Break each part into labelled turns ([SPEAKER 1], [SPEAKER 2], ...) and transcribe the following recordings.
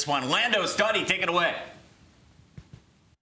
[SPEAKER 1] this one. Lando, Study, take it away.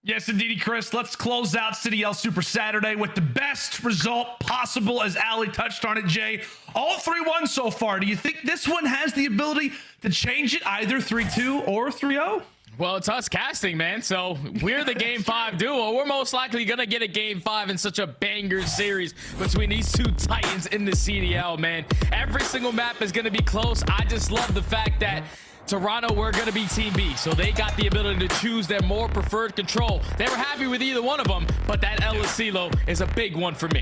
[SPEAKER 2] Yes, indeedy, Chris. Let's close out CDL Super Saturday with the best result possible, as Ali touched on it, Jay. All 3-1 so far. Do you think this one has the ability to change it, either 3-2 or 3-0?
[SPEAKER 3] Well, it's us casting, man. So we're the Game 5 duo. We're most likely going to get a Game 5 in such a banger series between these two titans in the CDL, man. Every single map is going to be close. I just love the fact that Toronto, we're going to be Team B, so they got the ability to choose their more preferred control. They were happy with either one of them, but that LSilo is a big one for me.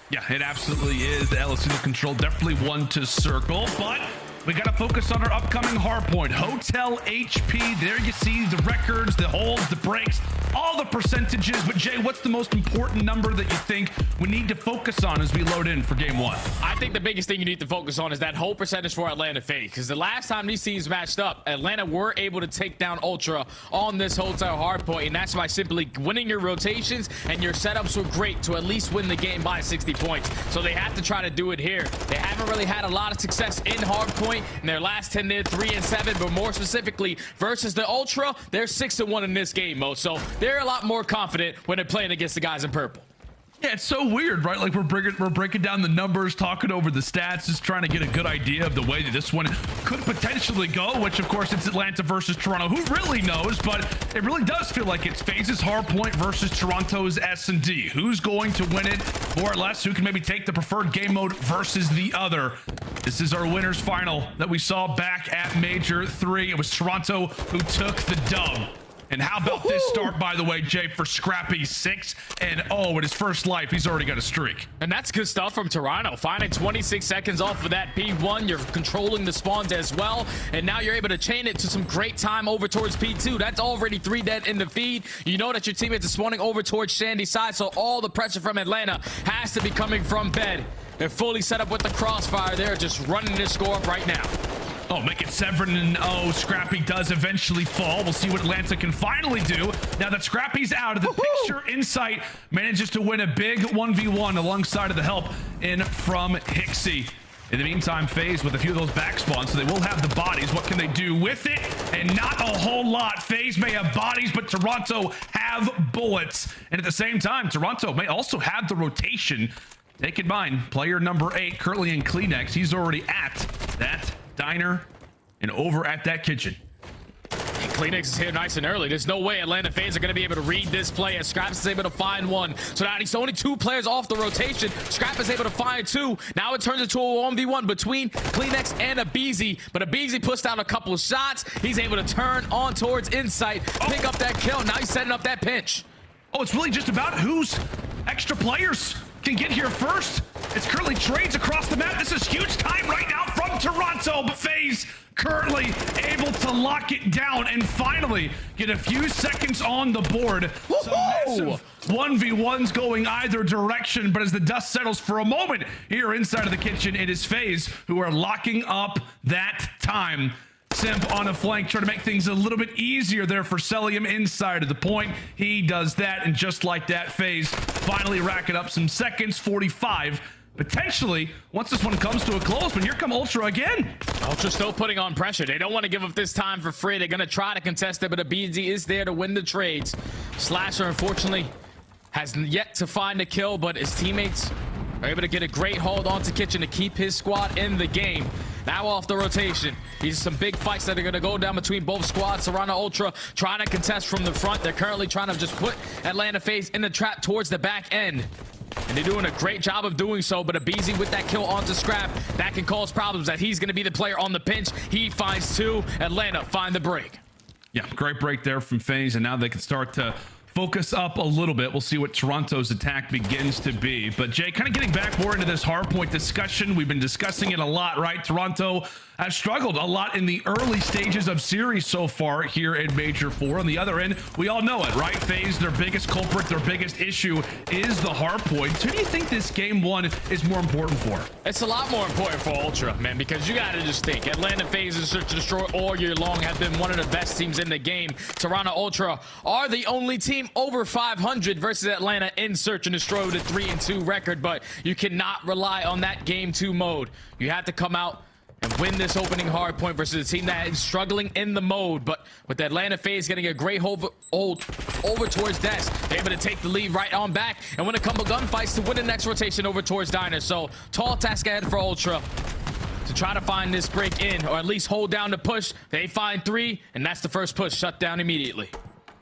[SPEAKER 2] Yeah, it absolutely is. The LSilo control, definitely one to circle, but we got to focus on our upcoming hardpoint. Hotel HP, there you see the records, the holds, the breaks, all the percentages. But Jay, what's the most important number that you think we need to focus on as we load in for game one?
[SPEAKER 3] I think the biggest thing you need to focus on is that whole percentage for Atlanta FaZe, because the last time these teams matched up, Atlanta were able to take down Ultra on this hotel hardpoint, and that's by simply winning your rotations, and your setups were great to at least win the game by 60 points. So they have to try to do it here. They haven't really had a lot of success in hardpoint in their last 10. They're 3-7, but more specifically versus the Ultra, they're 6-1 in this game mode. So they're a lot more confident when they're playing against the guys in purple.
[SPEAKER 2] Yeah, it's so weird, right? Like we're breaking down the numbers, talking over the stats, just trying to get a good idea of the way that this one could potentially go, which of course it's Atlanta versus Toronto. Who really knows? But it really does feel like it's FaZe's hardpoint versus Toronto's S&D. Who's going to win it, more or less? Who can maybe take the preferred game mode versus the other? This is our winners final that we saw back at Major 3. It was Toronto who took the dub. And how about this start, by the way, Jay, for Scrappy 6-0 in his first life. He's already got a streak.
[SPEAKER 3] And that's good stuff from Toronto. Finding 26 seconds off of that P1. You're controlling the spawns as well. And now you're able to chain it to some great time over towards P2. That's already 3 dead in the feed. You know that your teammates are spawning over towards Shandy's side, so all the pressure from Atlanta has to be coming from bed. They're fully set up with the crossfire. They're just running this score up right now.
[SPEAKER 2] Oh, make it 7-0. Scrappy does eventually fall. We'll see what Atlanta can finally do. Now that Scrappy's out of the picture, Insight manages to win a big 1v1 alongside of the help in from Hixie. In the meantime, FaZe with a few of those back spawns, so they will have the bodies. What can they do with it? And not a whole lot. FaZe may have bodies, but Toronto have bullets. And at the same time, Toronto may also have the rotation. Take in mind, player number 8, currently in Kleenex. He's already at that diner and over at that kitchen.
[SPEAKER 3] And Kleenex is here nice and early. There's no way Atlanta FaZe are going to be able to read this play, as Scrapz is able to find one. So now he's only 2 players off the rotation. Scrapz is able to find 2. Now it turns into a 1v1 between Kleenex and aBeZy, but aBeZy pushed out a couple of shots. He's able to turn on towards Insight, pick up that kill. Now he's setting up that pinch.
[SPEAKER 2] Oh, it's really just about who's extra players can get here first. It's currently trades across the map. This is huge time right now from Toronto, but FaZe currently able to lock it down and finally get a few seconds on the board. Some massive 1v1s going either direction, but as the dust settles for a moment here inside of the kitchen, it is FaZe who are locking up that time. Simp on a flank, trying to make things a little bit easier there for Cellium inside of the point. He does that, and just like that, FaZe finally racking up some seconds, 45. Potentially, once this one comes to a close, but here come Ultra again.
[SPEAKER 3] Ultra still putting on pressure. They don't want to give up this time for free. They're going to try to contest it, but aBeZy is there to win the trades. Slasher, unfortunately, has yet to find a kill, but his teammates are able to get a great hold onto Kitchen to keep his squad in the game. Now off the rotation. These are some big fights that are going to go down between both squads. Toronto Ultra trying to contest from the front. They're currently trying to just put Atlanta FaZe in the trap towards the back end. And they're doing a great job of doing so, but aBeZy with that kill onto Scrap, that can cause problems, that he's going to be the player on the pinch. He finds 2. Atlanta find the break.
[SPEAKER 2] Yeah, great break there from FaZe, and now they can start to focus up a little bit. We'll see what Toronto's attack begins to be. But Jay, kind of getting back more into this hardpoint discussion, we've been discussing it a lot, right? Toronto has struggled a lot in the early stages of series so far here in Major 4. On the other end, we all know it, right? FaZe, their biggest culprit, their biggest issue is the hardpoint. Who do you think this game 1 is more important for?
[SPEAKER 3] It's a lot more important for Ultra, man, because you got to just think. Atlanta FaZe and Search and Destroy all year long have been one of the best teams in the game. Toronto Ultra are the only team over 500 versus Atlanta in Search and Destroy with a 3-2 record, but you cannot rely on that game 2 mode. You have to come out and win this opening hard point versus a team that is struggling in the mode. But with the Atlanta FaZe getting a great hold over towards Des, they're able to take the lead right on back and win a couple gunfights to win the next rotation over towards Diners. So tall task ahead for Ultra to try to find this break in, or at least hold down the push. They find 3, and that's the first push shut down immediately.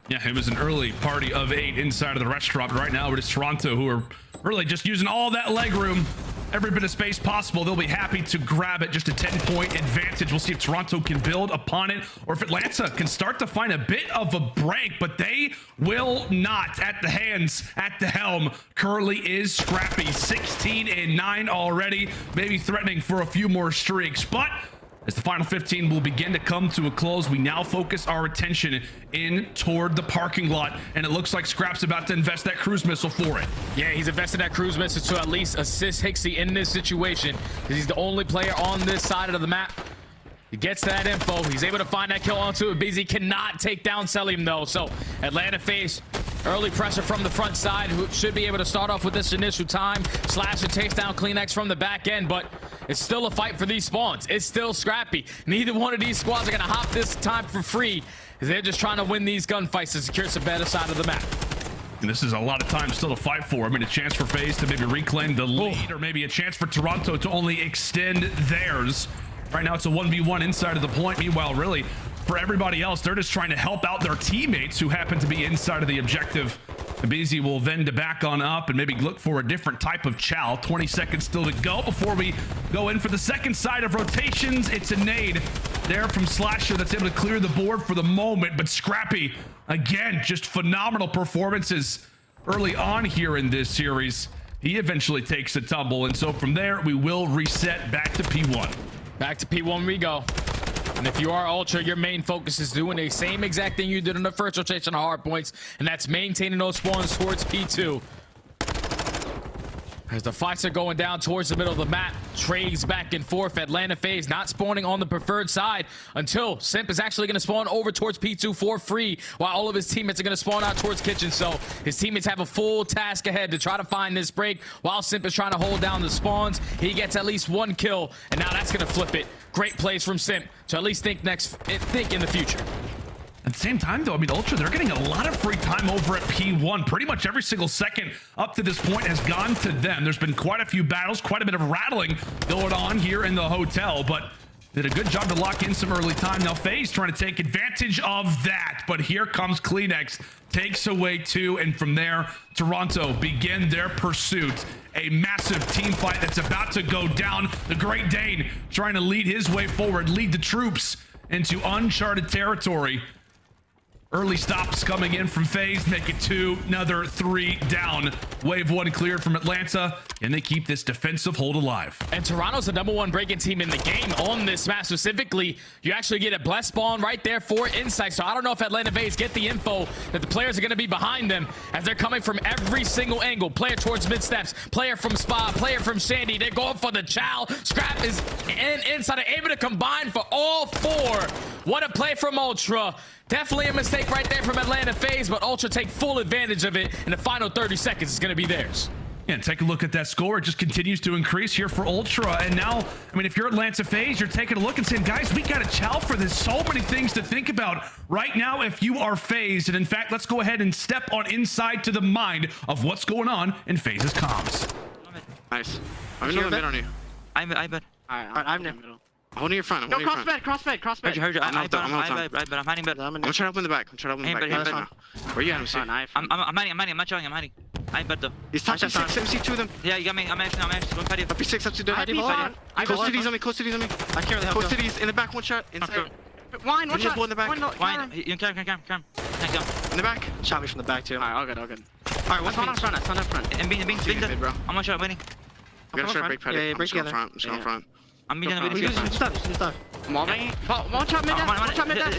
[SPEAKER 2] Yeah, it was an early party of 8 inside of the restaurant. Right now, it is Toronto who are really just using all that leg room, every bit of space possible. They'll be happy to grab it. Just a 10-point advantage. We'll see if Toronto can build upon it, or if Atlanta can start to find a bit of a break, but they will not. At the hands, at the helm, currently is Scrappy. 16-9 already, maybe threatening for a few more streaks, but as the final 15 will begin to come to a close, we now focus our attention in toward the parking lot, and it looks like Scrapz about to invest that cruise missile for it.
[SPEAKER 3] Yeah, he's invested that cruise missile to at least assist Hixie in this situation, because he's the only player on this side of the map. He gets that info. He's able to find that kill onto aBeZy. Cannot take down Cellium though. So Atlanta FaZe early pressure from the front side, who should be able to start off with this initial time. Slash and takes down CleanX from the back end, but it's still a fight for these spawns. It's still scrappy. Neither one of these squads are gonna hop this time for free, because they're just trying to win these gunfights to secure some better side of the map.
[SPEAKER 2] And this is a lot of time still to fight for. I mean, a chance for FaZe to maybe reclaim the lead, or maybe a chance for Toronto to only extend theirs. Right now, it's a 1v1 inside of the point. Meanwhile, really, for everybody else, they're just trying to help out their teammates who happen to be inside of the objective. aBeZy will then to back on up and maybe look for a different type of chow. 20 seconds still to go before we go in for the second side of rotations. It's a nade there from Slasher that's able to clear the board for the moment, but Scrappy, again, just phenomenal performances early on here in this series. He eventually takes a tumble, and so from there, we will reset back to P1.
[SPEAKER 3] Back to P1 we go. And if you are Ultra, your main focus is doing the same exact thing you did in the first rotation of hard points, and that's maintaining those spawns towards P2. As the fights are going down towards the middle of the map, trades back and forth. Atlanta FaZe not spawning on the preferred side until Simp is actually going to spawn over towards P2 for free, while all of his teammates are going to spawn out towards Kitchen. So his teammates have a full task ahead to try to find this break, while Simp is trying to hold down the spawns. He gets at least 1 kill, and now that's going to flip it. Great plays from Simp to at least think in the future.
[SPEAKER 2] At the same time, though, I mean, Ultra, they're getting a lot of free time over at P1. Pretty much every single second up to this point has gone to them. There's been quite a few battles, quite a bit of rattling going on here in the hotel, but did a good job to lock in some early time. Now, FaZe trying to take advantage of that, but here comes CleanX, takes away 2, and from there, Toronto begin their pursuit. A massive team fight that's about to go down. The Great Dane trying to lead his way forward, lead the troops into uncharted territory. Early stops coming in from FaZe, make it 2, another 3 down. Wave 1 cleared from Atlanta, and they keep this defensive hold alive.
[SPEAKER 3] And Toronto's the #1 breaking team in the game on this map. Specifically, you actually get a blessed spawn right there for Insight. So I don't know if Atlanta FaZe get the info that the players are going to be behind them, as they're coming from every single angle. Player towards mid steps, player from Spa, player from Sandy. They're going for the chow. Scrap is inside, able to combine for all 4. What a play from Ultra. Definitely a mistake right there from Atlanta FaZe, but Ultra take full advantage of it, and the final 30 seconds is going to be theirs.
[SPEAKER 2] Yeah, take a look at that score. It just continues to increase here for Ultra. And now, I mean, if you're Atlanta FaZe, you're taking a look and saying, guys, we got to chow for this. So many things to think about right now if you are FaZe. And in fact, let's go ahead and step on inside to the mind of what's going on in FaZe's comms.
[SPEAKER 4] Nice. I'm in the mid on you.
[SPEAKER 5] I bet.
[SPEAKER 4] Alright, I'm in the middle. Holding your front.
[SPEAKER 5] No, cross bed. Heard you. I'm hiding bed.
[SPEAKER 4] I'm trying to open the back. Where are you at, MC?
[SPEAKER 5] I'm hiding. I'm not showing. I'm hiding. I'm bed though.
[SPEAKER 4] He's touching 6, MC 2 of them.
[SPEAKER 5] Yeah, you got me. I'm actually. Don't fight it.
[SPEAKER 4] P6 up to the Close cities on me. I can't really help you. Close cities in the back, 1 shot. Inside.
[SPEAKER 5] Wine, 1 shot.
[SPEAKER 4] In the back.
[SPEAKER 5] Wine. You can. Thank you.
[SPEAKER 4] In the back. Shot me from the back too. Alright, all good. Alright, what's on up front?
[SPEAKER 5] And being bro. I'm 1 shot waiting.
[SPEAKER 4] I'm gonna try to break patty. Yeah, break together. I'm just going front.
[SPEAKER 5] I'm being on the
[SPEAKER 4] video.
[SPEAKER 5] Stuff.
[SPEAKER 4] One shot mid dash.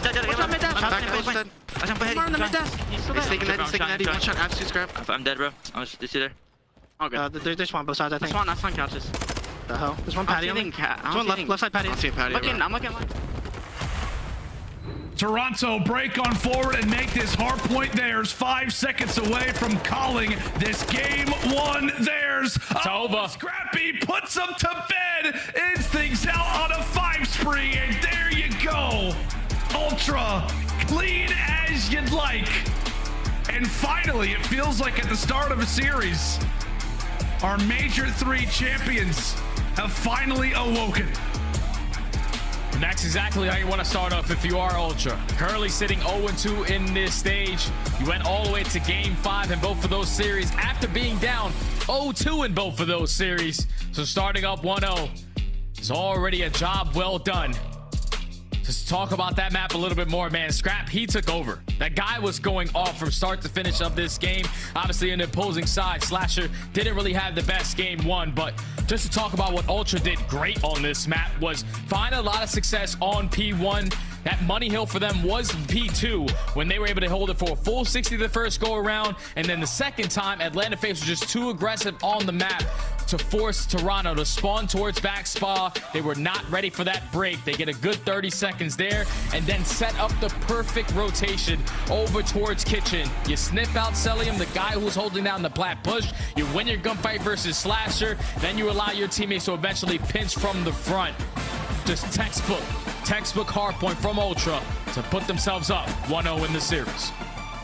[SPEAKER 4] He's taking that. He 1 shot absolute scrap.
[SPEAKER 5] I'm dead, bro. I was just there.
[SPEAKER 4] Oh, good. There's one both sides, I think.
[SPEAKER 5] That's one couches.
[SPEAKER 4] The hell? There's one patty on me. There's one left side patty. I don't see a patty.
[SPEAKER 5] I'm looking.
[SPEAKER 2] Toronto break on forward and make this hard point theirs. 5 seconds away from calling this game 1 theirs. Subliners.
[SPEAKER 3] over.
[SPEAKER 2] Scrappy puts them to bed. Ends things out on a 5 spree, and there you go. Ultra clean as you'd like. And finally, it feels like at the start of a series, our Major 3 champions have finally awoken.
[SPEAKER 3] And that's exactly how you want to start off if you are Ultra. Currently sitting 0-2 in this stage. You went all the way to game 5 in both of those series after being down 0-2 in both of those series. So starting up 1-0 is already a job well done. Just talk about that map a little bit more, man. Scrap, he took over. That guy was going off from start to finish of this game. Obviously, in the opposing side, Slasher didn't really have the best game one, but just to talk about what Ultra did great on this map was find a lot of success on P1. That money hill for them was P2 when they were able to hold it for a full 60 the first go around, and then the second time, Atlanta FaZe was just too aggressive on the map to force Toronto to spawn towards back spa. They were not ready for that break. They get a good 30 seconds there and then set up the perfect rotation over towards kitchen. You sniff out Cellium, the guy who's holding down the plat push. You win your gunfight versus Slasher. Then you allow your teammates to eventually pinch from the front. Just textbook hardpoint from Ultra to put themselves up 1-0 in the series.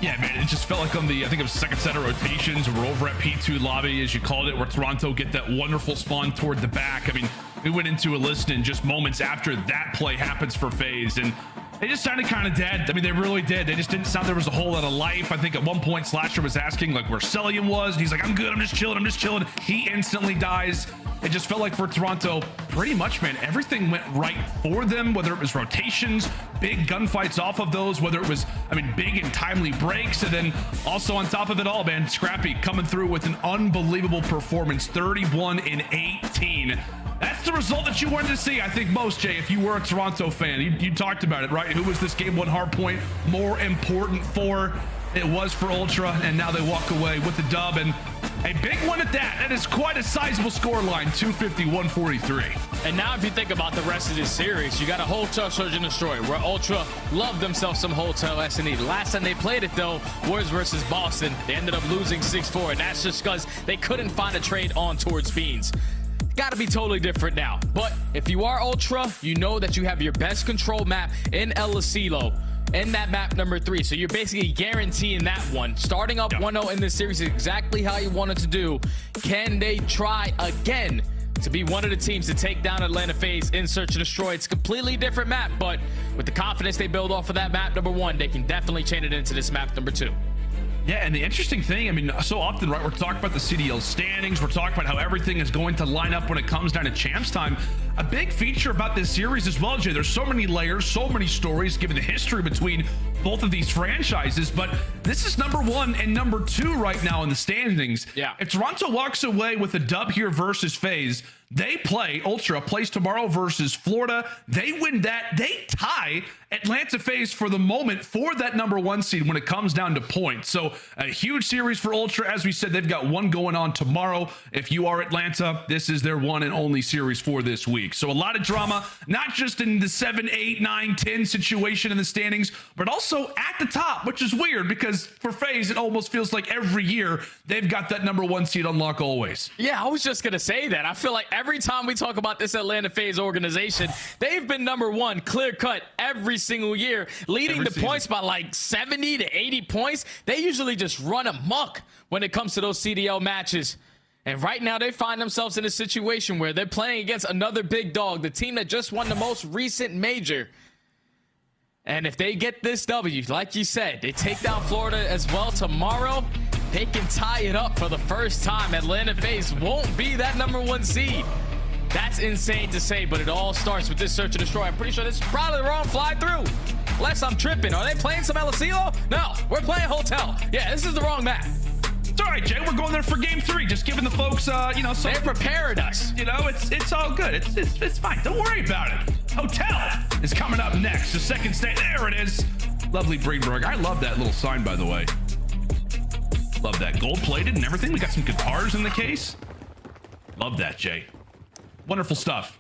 [SPEAKER 2] Yeah, man, it just felt like on the, I think it was second set of rotations, we're over at P2 lobby, as you called it, where Toronto get that wonderful spawn toward the back. I mean, we went into a listen just moments after that play happens for FaZe, and they just sounded kind of dead. I mean, they really did. They just didn't sound there was a whole lot of life. I think at one point Slasher was asking like where Cellium was, and he's like, I'm good, I'm just chilling. He instantly dies. It just felt like for Toronto, pretty much, man, everything went right for them, whether it was rotations, big gunfights off of those, whether it was, I mean, big and timely breaks, and then also on top of it all, man, Scrappy coming through with an unbelievable performance, 31-18. That's the result that you wanted to see, I think, most, Jay, if you were a Toronto fan. You talked about it, right? Who was this game one hard point more important for? It was for Ultra, and now they walk away with the dub, and a big one at that. That is quite a sizable score line, 250-143.
[SPEAKER 3] And now if you think about the rest of this series, you got a Hotel Surge and Destroy, where Ultra loved themselves some Hotel S&E. The last time they played it, though, was versus Boston. They ended up losing 6-4, and that's just because they couldn't find a trade on towards Beans. Got to be totally different now. But if you are Ultra, you know that you have your best control map in El Asilo in that map number 3, so you're basically guaranteeing that one. Starting up 1-0 in this series is exactly how you wanted to do. Can they try again to be one of the teams to take down Atlanta FaZe in Search and Destroy? It's a completely different map, but with the confidence they build off of that map number 1, they can definitely chain it into this map number 2.
[SPEAKER 2] Yeah, and the interesting thing, I mean, so often, right, we're talking about the CDL standings, we're talking about how everything is going to line up when it comes down to champs time. A big feature about this series as well, Jay, there's so many layers, so many stories, given the history between both of these franchises, but this is number 1 and number 2 right now in the standings.
[SPEAKER 3] Yeah.
[SPEAKER 2] If Toronto walks away with a dub here versus FaZe, they play, Ultra plays tomorrow versus Florida. They win that. They tie Atlanta FaZe for the moment for that number 1 seed when it comes down to points. So a huge series for Ultra. As we said, they've got one going on tomorrow. If you are Atlanta, this is their one and only series for this week. So a lot of drama, not just in the 7, 8, 9, 10 situation in the standings, but also at the top, which is weird because for FaZe, it almost feels like every year they've got that number 1 seed on lock always.
[SPEAKER 3] Yeah, I was just going to say that. I feel like every time we talk about this Atlanta FaZe organization, they've been number 1 clear cut every single year, leading the points by like 70 to 80 points. They usually just run amok when it comes to those CDL matches. And right now they find themselves in a situation where they're playing against another big dog, the team that just won the most recent major. And if they get this W, like you said, they take down Florida as well tomorrow, they can tie it up for the first time. Atlanta FaZe won't be that number 1 seed. That's insane to say, but it all starts with this Search and Destroy. I'm pretty sure this is probably the wrong fly through. Unless I'm tripping. Are they playing some El Asilo? No, we're playing Hotel. Yeah, this is the wrong map.
[SPEAKER 2] It's all right, Jay. We're going there for game 3. Just giving the folks, you know, some...
[SPEAKER 3] They prepared us.
[SPEAKER 2] You know, it's all good. It's fine. Don't worry about it. Hotel is coming up next. The second stage. There it is. Lovely Greenberg. I love that little sign, by the way. Love that. Gold-plated and everything. We got some guitars in the case. Love that, Jay. Wonderful stuff.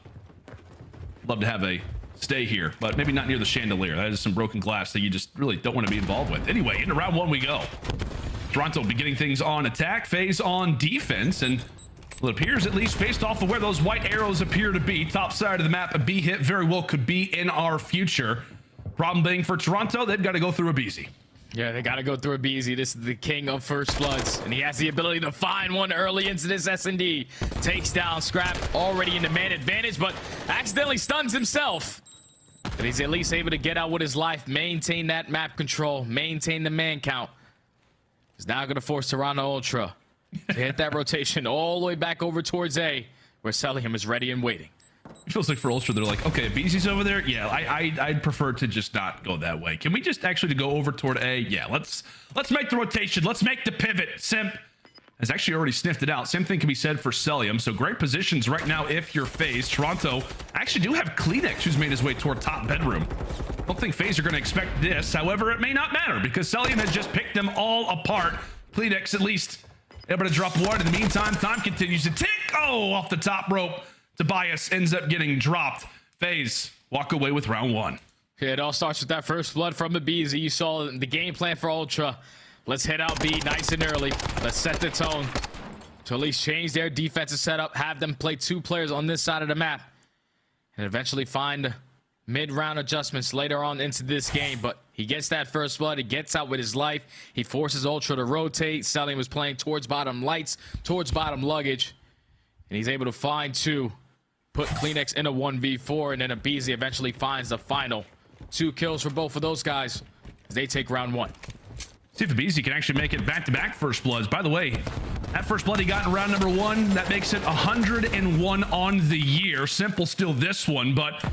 [SPEAKER 2] Love to have a stay here, but maybe not near the chandelier. That is some broken glass that you just really don't want to be involved with. Anyway, into round 1 we go. Toronto beginning things on attack, FaZe on defense, and Well, it appears, at least based off of where those white arrows appear to be, top side of the map, a B hit very well could be in our future. Problem being for Toronto, they've got to go through aBeZy.
[SPEAKER 3] Yeah, they got to go through aBeZy. This is the king of first bloods, and he has the ability to find one early into this S&D. Takes down Scrapz, already in the man advantage, but accidentally stuns himself. But he's at least able to get out with his life, maintain that map control, maintain the man count. He's now going to force Toronto Ultra to hit that rotation all the way back over towards A, where Cellium is ready and waiting.
[SPEAKER 2] It feels like for Ultra, they're like, okay, aBeZy's over there. Yeah, I'd prefer to just not go that way. Can we just actually go over toward A? Yeah, let's make the rotation. Let's make the pivot. Simp has actually already sniffed it out. Same thing can be said for Cellium. So great positions right now if you're FaZe. Toronto actually do have Kleenex, who's made his way toward top bedroom. I don't think FaZe are going to expect this. However, it may not matter because Cellium has just picked them all apart. Kleenex at least able to drop one. In the meantime, time continues to tick. Oh, off the top rope. Tobias ends up getting dropped. FaZe walk away with round one.
[SPEAKER 3] Yeah, it all starts with that first blood from aBeZy. You saw the game plan for Ultra. Let's head out B nice and early. Let's set the tone to at least change their defensive setup, have them play 2 players on this side of the map, and eventually find mid-round adjustments later on into this game. But he gets that first blood. He gets out with his life. He forces Ultra to rotate. Cellium was playing towards bottom lights, towards bottom luggage, and he's able to find 2. Put Kleenex in a 1v4, and then aBeZy eventually finds the final 2 kills for both of those guys as they take round 1.
[SPEAKER 2] See if aBeZy can actually make it back-to-back first bloods. By the way, that first blood he got in round number 1, that makes it 101 on the year. Simple still this one, but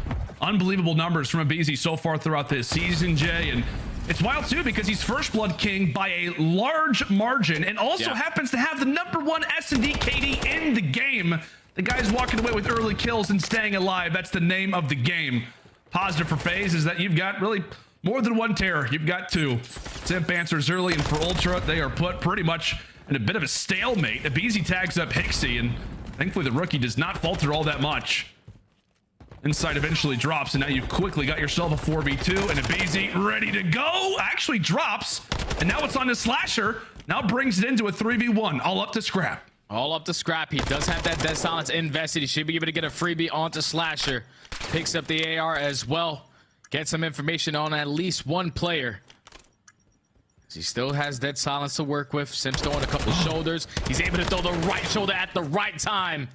[SPEAKER 2] unbelievable numbers from aBeZy so far throughout this season, Jay. And it's wild too because he's first blood king by a large margin and also happens to have the number 1 S&D KD in the game. The guy's walking away with early kills and staying alive. That's the name of the game. Positive for FaZe is that you've got really more than 1 terror. You've got 2. Simp answers early, and for Ultra, they are put pretty much in a bit of a stalemate. aBeZy tags up Hixie, and thankfully the rookie does not falter all that much. Inside eventually drops, and now you've quickly got yourself a 4v2, and aBeZy ready to go. Actually drops, and now it's on to Slasher. Now brings it into a 3v1, all up to Scrapz.
[SPEAKER 3] All up to Scrapz. He does have that dead silence invested. He should be able to get a freebie onto Slasher. Picks up the AR as well. Get some information on at least 1 player. He still has dead silence to work with. Simp's throwing a couple shoulders. He's able to throw the right shoulder at the right time.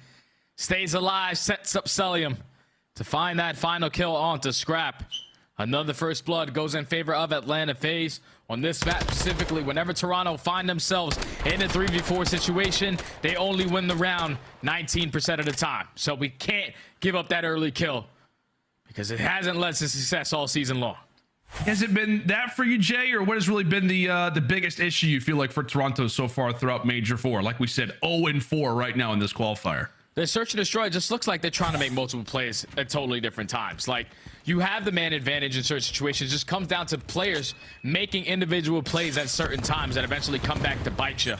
[SPEAKER 3] Stays alive, sets up Cellium to find that final kill onto Scrapz. Another first blood goes in favor of Atlanta FaZe. On this map specifically, whenever Toronto find themselves in a 3v4 situation, they only win the round 19% of the time. So we can't give up that early kill because it hasn't led to success all season long.
[SPEAKER 2] Has it been that for you, Jay, or what has really been the biggest issue you feel like for Toronto so far throughout Major 4? Like we said, 0-4 right now in this qualifier.
[SPEAKER 3] The search and destroy just looks like they're trying to make multiple plays at totally different times. Like, you have the man advantage in certain situations. It just comes down to players making individual plays at certain times that eventually come back to bite you.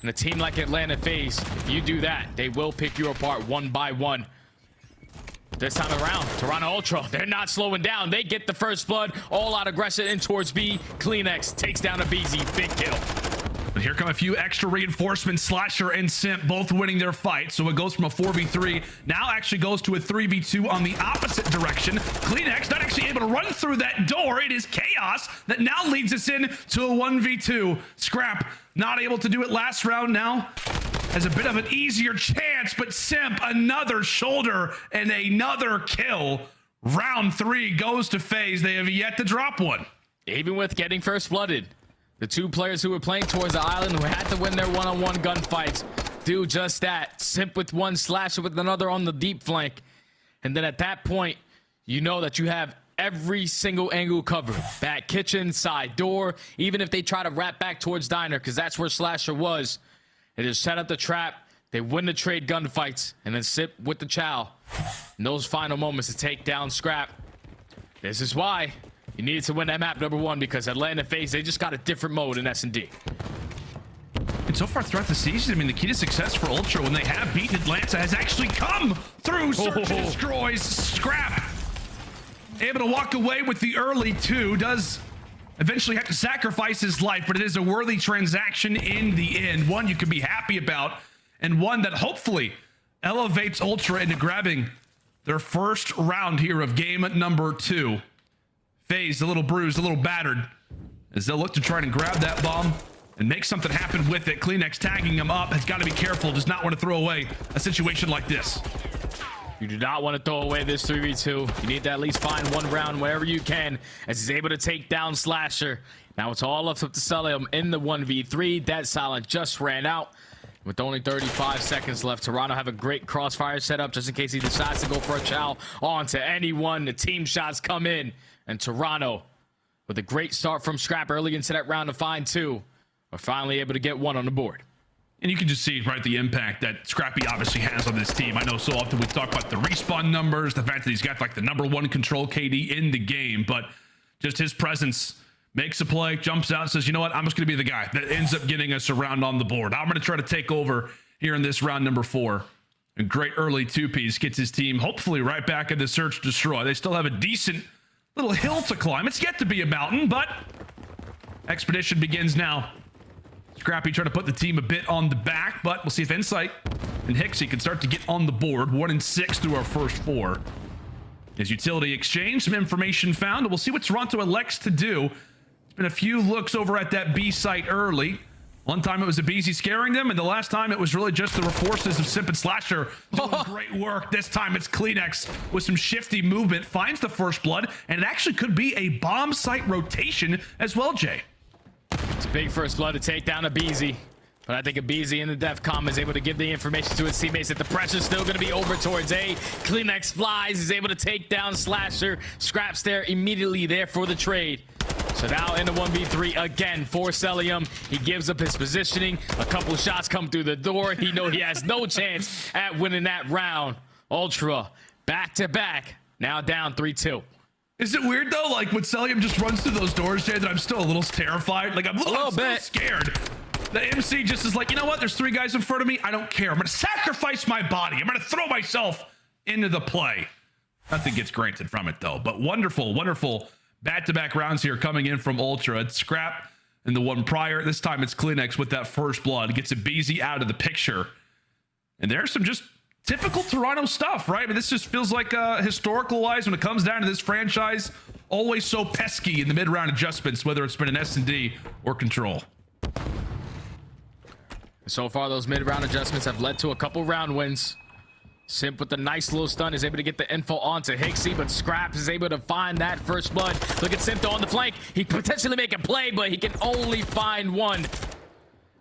[SPEAKER 3] And a team like Atlanta FaZe, if you do that, they will pick you apart 1 by 1. This time around, Toronto Ultra, they're not slowing down. They get the first blood, all out aggression in towards B. Kleenex takes down aBeZy, big kill.
[SPEAKER 2] But here come a few extra reinforcements. Slasher and Simp both winning their fight. So it goes from a 4v3, now actually goes to a 3v2 on the opposite direction. Kleenex not actually able to run through that door. It is chaos that now leads us in to a 1v2. Scrapz not able to do it last round, now has a bit of an easier chance, but Simp another shoulder and another kill. Round 3 goes to FaZe. They have yet to drop one.
[SPEAKER 3] Even with getting first blooded, the 2 players who were playing towards the island who had to win their one-on-one gunfights do just that. Simp with 1, Slasher with another on the deep flank. And then at that point, you know that you have every single angle covered. Back kitchen, side door, even if they try to wrap back towards diner, because that's where Slasher was. They just set up the trap. They win the trade gunfights, and then Simp with the chow. In those final moments to take down Scrapz. This is why you needed to win that map number 1, because Atlanta FaZe, they just got a different mode in S&D.
[SPEAKER 2] And so far throughout the season, I mean, the key to success for Ultra when they have beaten Atlanta has actually come through search and destroys. Scrapz able to walk away with the early 2, does eventually have to sacrifice his life, but it is a worthy transaction in the end. One you can be happy about, and one that hopefully elevates Ultra into grabbing their first round here of game number 2. FaZe a little bruised, a little battered, as they'll look to try and grab that bomb and make something happen with it. CleanX tagging him up, has got to be careful, does not want to throw away a situation like this.
[SPEAKER 3] You do not want to throw away this 3v2. You need to at least find one round wherever you can, as he's able to take down Slasher. Now it's all up to Cellium in the 1v3. Dead Silent just ran out. With only 35 seconds left, Toronto have a great crossfire setup just in case he decides to go for a chow onto anyone. The team shots come in, and Toronto, with a great start from Scrap early into that round to find 2, are finally able to get 1 on the board.
[SPEAKER 2] And you can just see, right, the impact that Scrappy obviously has on this team. I know so often we talk about the respawn numbers, the fact that he's got like the #1 control KD in the game, but just his presence makes a play, jumps out, and says, you know what, I'm just going to be the guy that ends up getting us a round on the board. I'm going to try to take over here in this round number 4. A great early 2-piece gets his team hopefully right back in the search destroy. They still have a decent little hill to climb. It's yet to be a mountain, but expedition begins now. Scrappy trying to put the team a bit on the back, but we'll see if Insight and Hixie can start to get on the board. 1 and 6 through our first 4. As utility exchange, some information found, and we'll see what Toronto elects to do. It's been a few looks over at that B site early. One time it was aBeZy scaring them, and the last time it was really just the forces of Simp and Slasher doing great work. This time it's CleanX with some shifty movement, finds the first blood, and it actually could be a bomb site rotation as well, Jay.
[SPEAKER 3] It's a big first blood to take down aBeZy. But I think aBeZy in the DEFCOM is able to give the information to his teammates that the pressure's still going to be over towards A. CleanX flies, is able to take down Slasher. Scrapz there immediately there for the trade. So now in the 1v3 again for Cellium. He gives up his positioning. A couple shots come through the door. He knows he has no chance at winning that round. Ultra back to back. Now down 3-2.
[SPEAKER 2] Is it weird though, like when Cellium just runs through those doors, Jay, that I'm still a little terrified? Like I'm a little bit scared. The MC just is like, you know what? There's 3 guys in front of me. I don't care. I'm going to sacrifice my body. I'm going to throw myself into the play. Nothing gets granted from it though. But wonderful, wonderful back-to-back rounds here coming in from Ultra. It's Scrap and the one prior. This time it's CleanX with that first blood. Gets aBeZy out of the picture. And there's some just typical Toronto stuff, right? I mean, this just feels like historical-wise when it comes down to this franchise, always so pesky in the mid-round adjustments, whether it's been an S&D or control.
[SPEAKER 3] So far, those mid-round adjustments have led to a couple round wins. Simp with a nice little stun is able to get the info onto Hixie, but Scrapz is able to find that first blood. Look at Simp on the flank. He can potentially make a play, but he can only find one.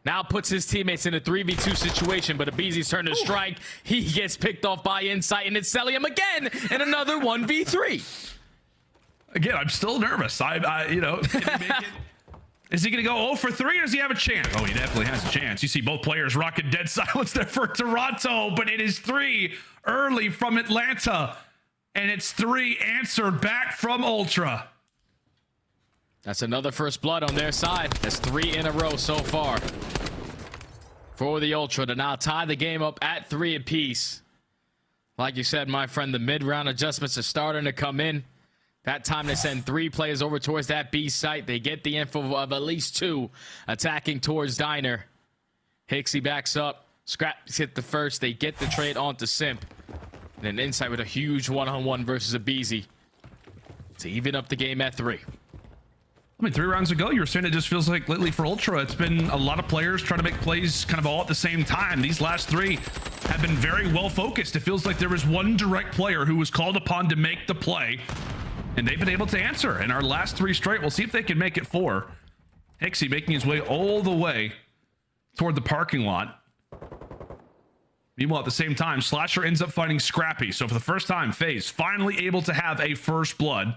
[SPEAKER 3] Now puts his teammates in a 3v2 situation, but aBeZy's turn to strike. He gets picked off by Insight, and it's Cellium again in another 1v3.
[SPEAKER 2] Again, I'm still nervous. You know, can he make it? Is he going to go 0 for 3 or does he have a chance? Oh, he definitely has a chance. You see both players rocking dead silence there for Toronto, but it is 3 early from Atlanta, and it's 3 answered back from Ultra.
[SPEAKER 3] That's another first blood on their side. That's 3 in a row so far for the Ultra to now tie the game up at 3 apiece. Like you said, my friend, the mid-round adjustments are starting to come in. That time they send 3 players over towards that B site. They get the info of at least 2 attacking towards Diner. Hixie backs up. Scrapz hit the first. They get the trade onto Simp. And then Insight with a huge one-on-one versus aBeZy to even up the game at 3.
[SPEAKER 2] I mean, 3 rounds ago, you were saying it just feels like lately for Ultra, it's been a lot of players trying to make plays kind of all at the same time. These last 3 have been very well focused. It feels like there was one direct player who was called upon to make the play, and they've been able to answer. In our last 3 straight, we'll see if they can make it 4. Hixie making his way all the way toward the parking lot. Meanwhile, at the same time, Slasher ends up fighting Scrappy. So for the first time, FaZe finally able to have a first blood.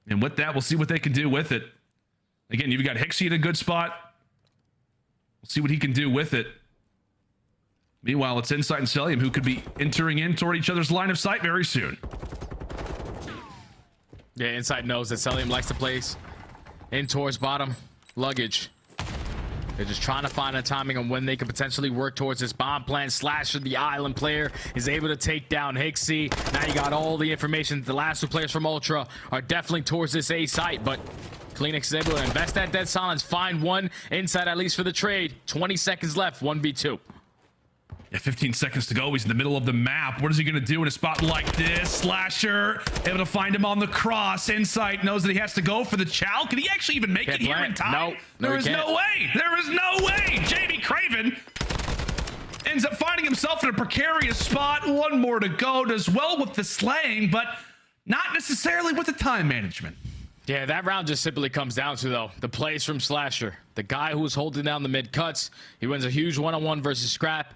[SPEAKER 2] And with that, we'll see what they can do with it. Again, you've got Hixie in a good spot. We'll see what he can do with it. Meanwhile, it's Insight and Cellium who could be entering in toward each other's line of sight very soon.
[SPEAKER 3] Yeah, Insight knows that Cellium likes to place in towards bottom luggage. They're just trying to find a timing on when they can potentially work towards this bomb plan. Slasher, the island player, is able to take down Hixie. Now you got all the information. The last 2 players from Ultra are definitely towards this A site, but CleanX is able to invest that dead silence, find one inside at least for the trade. 20 seconds left, 1v2.
[SPEAKER 2] 15 seconds to go. He's in the middle of the map. What is he going to do in a spot like this? Slasher able to find him on the cross. Insight knows that he has to go for the chow. Can he actually even make it here in time?
[SPEAKER 3] No,
[SPEAKER 2] there is no way. There is no way. JB Craven ends up finding himself in a precarious spot. One more to go. Does well with the slaying, but not necessarily with the time management.
[SPEAKER 3] Yeah, that round just simply comes down to, though, the plays from Slasher. The guy who's holding down the mid cuts. He wins a huge one-on-one versus Scrap.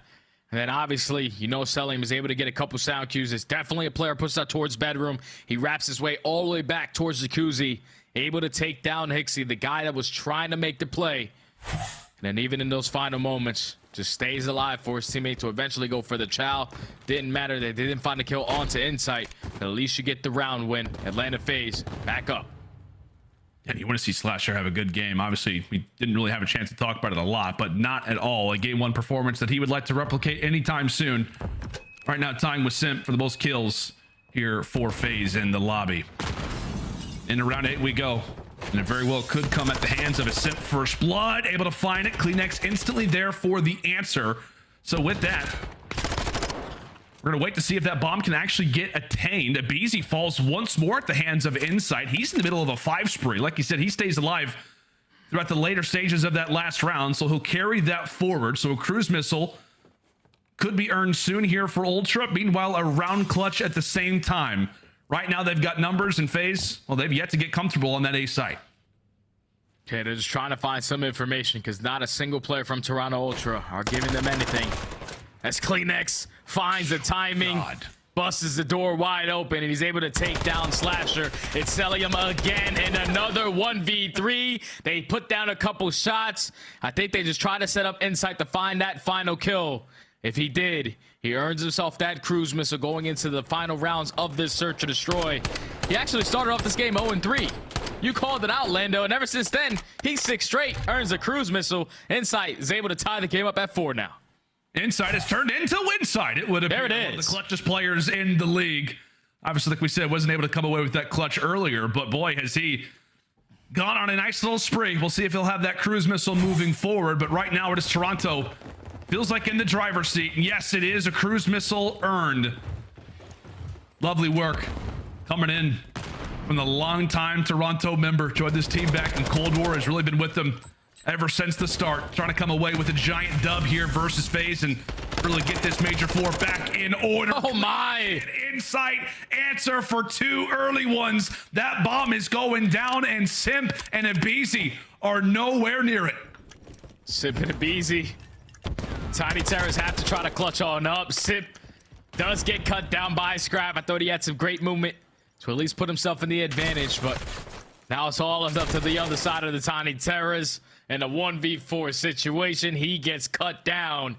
[SPEAKER 3] And then, obviously, you know Cellium is able to get a couple sound cues. It's definitely a player puts out towards bedroom. He wraps his way all the way back towards Jacuzzi. Able to take down Hixie, the guy that was trying to make the play. And then even in those final moments, just stays alive for his teammate to eventually go for the chow. Didn't matter that they didn't find the kill onto Insight. But at least you get the round win. Atlanta FaZe back up.
[SPEAKER 2] And you want to see Slasher have a good game. Obviously, we didn't really have a chance to talk about it a lot, but not at all a game one performance that he would like to replicate anytime soon. Right now, tying with Simp for the most kills here for FaZe in the lobby. Into round 8 we go. And it very well could come at the hands of a Simp first blood. Able to find it. Kleenex instantly there for the answer. So with that, we're going to wait to see if that bomb can actually get attained. aBeZy falls once more at the hands of Insight. He's in the middle of a 5 spree. Like you said, he stays alive throughout the later stages of that last round, so he'll carry that forward. So a cruise missile could be earned soon here for Ultra. Meanwhile, a round clutch at the same time. Right now, they've got numbers in FaZe. Well, they've yet to get comfortable on that A site.
[SPEAKER 3] Okay, they're just trying to find some information because not a single player from Toronto Ultra are giving them anything. As Kleenex finds the timing, busts the door wide open, and he's able to take down Slasher. It's Cellium again in another 1v3. They put down a couple shots. I think they just try to set up Insight to find that final kill. If he did, he earns himself that cruise missile going into the final rounds of this search and destroy. He actually started off this game 0-3. You called it out, Lando, and ever since then, he's 6 straight, earns a cruise missile. Insight is able to tie the game up at 4 now.
[SPEAKER 2] Insight has turned into Winside. It would have been one of the clutchest players in the league. Obviously, like we said, wasn't able to come away with that clutch earlier, but boy, has he gone on a nice little spree. We'll see if he'll have that cruise missile moving forward, but right now it is Toronto. Feels like in the driver's seat. And yes, it is a cruise missile earned. Lovely work coming in from the longtime Toronto member. Joined this team back in Cold War, has really been with them ever since the start, trying to come away with a giant dub here versus FaZe and really get this Major 4 back in order.
[SPEAKER 3] Oh my!
[SPEAKER 2] Insight answer for 2 early ones. That bomb is going down, and Simp and aBeZy are nowhere near it.
[SPEAKER 3] Simp and aBeZy. Tiny Terrors have to try to clutch on up. Simp does get cut down by Scrap. I thought he had some great movement to at least put himself in the advantage, but now it's all up to the other side of the Tiny Terrors. In a 1v4 situation, he gets cut down.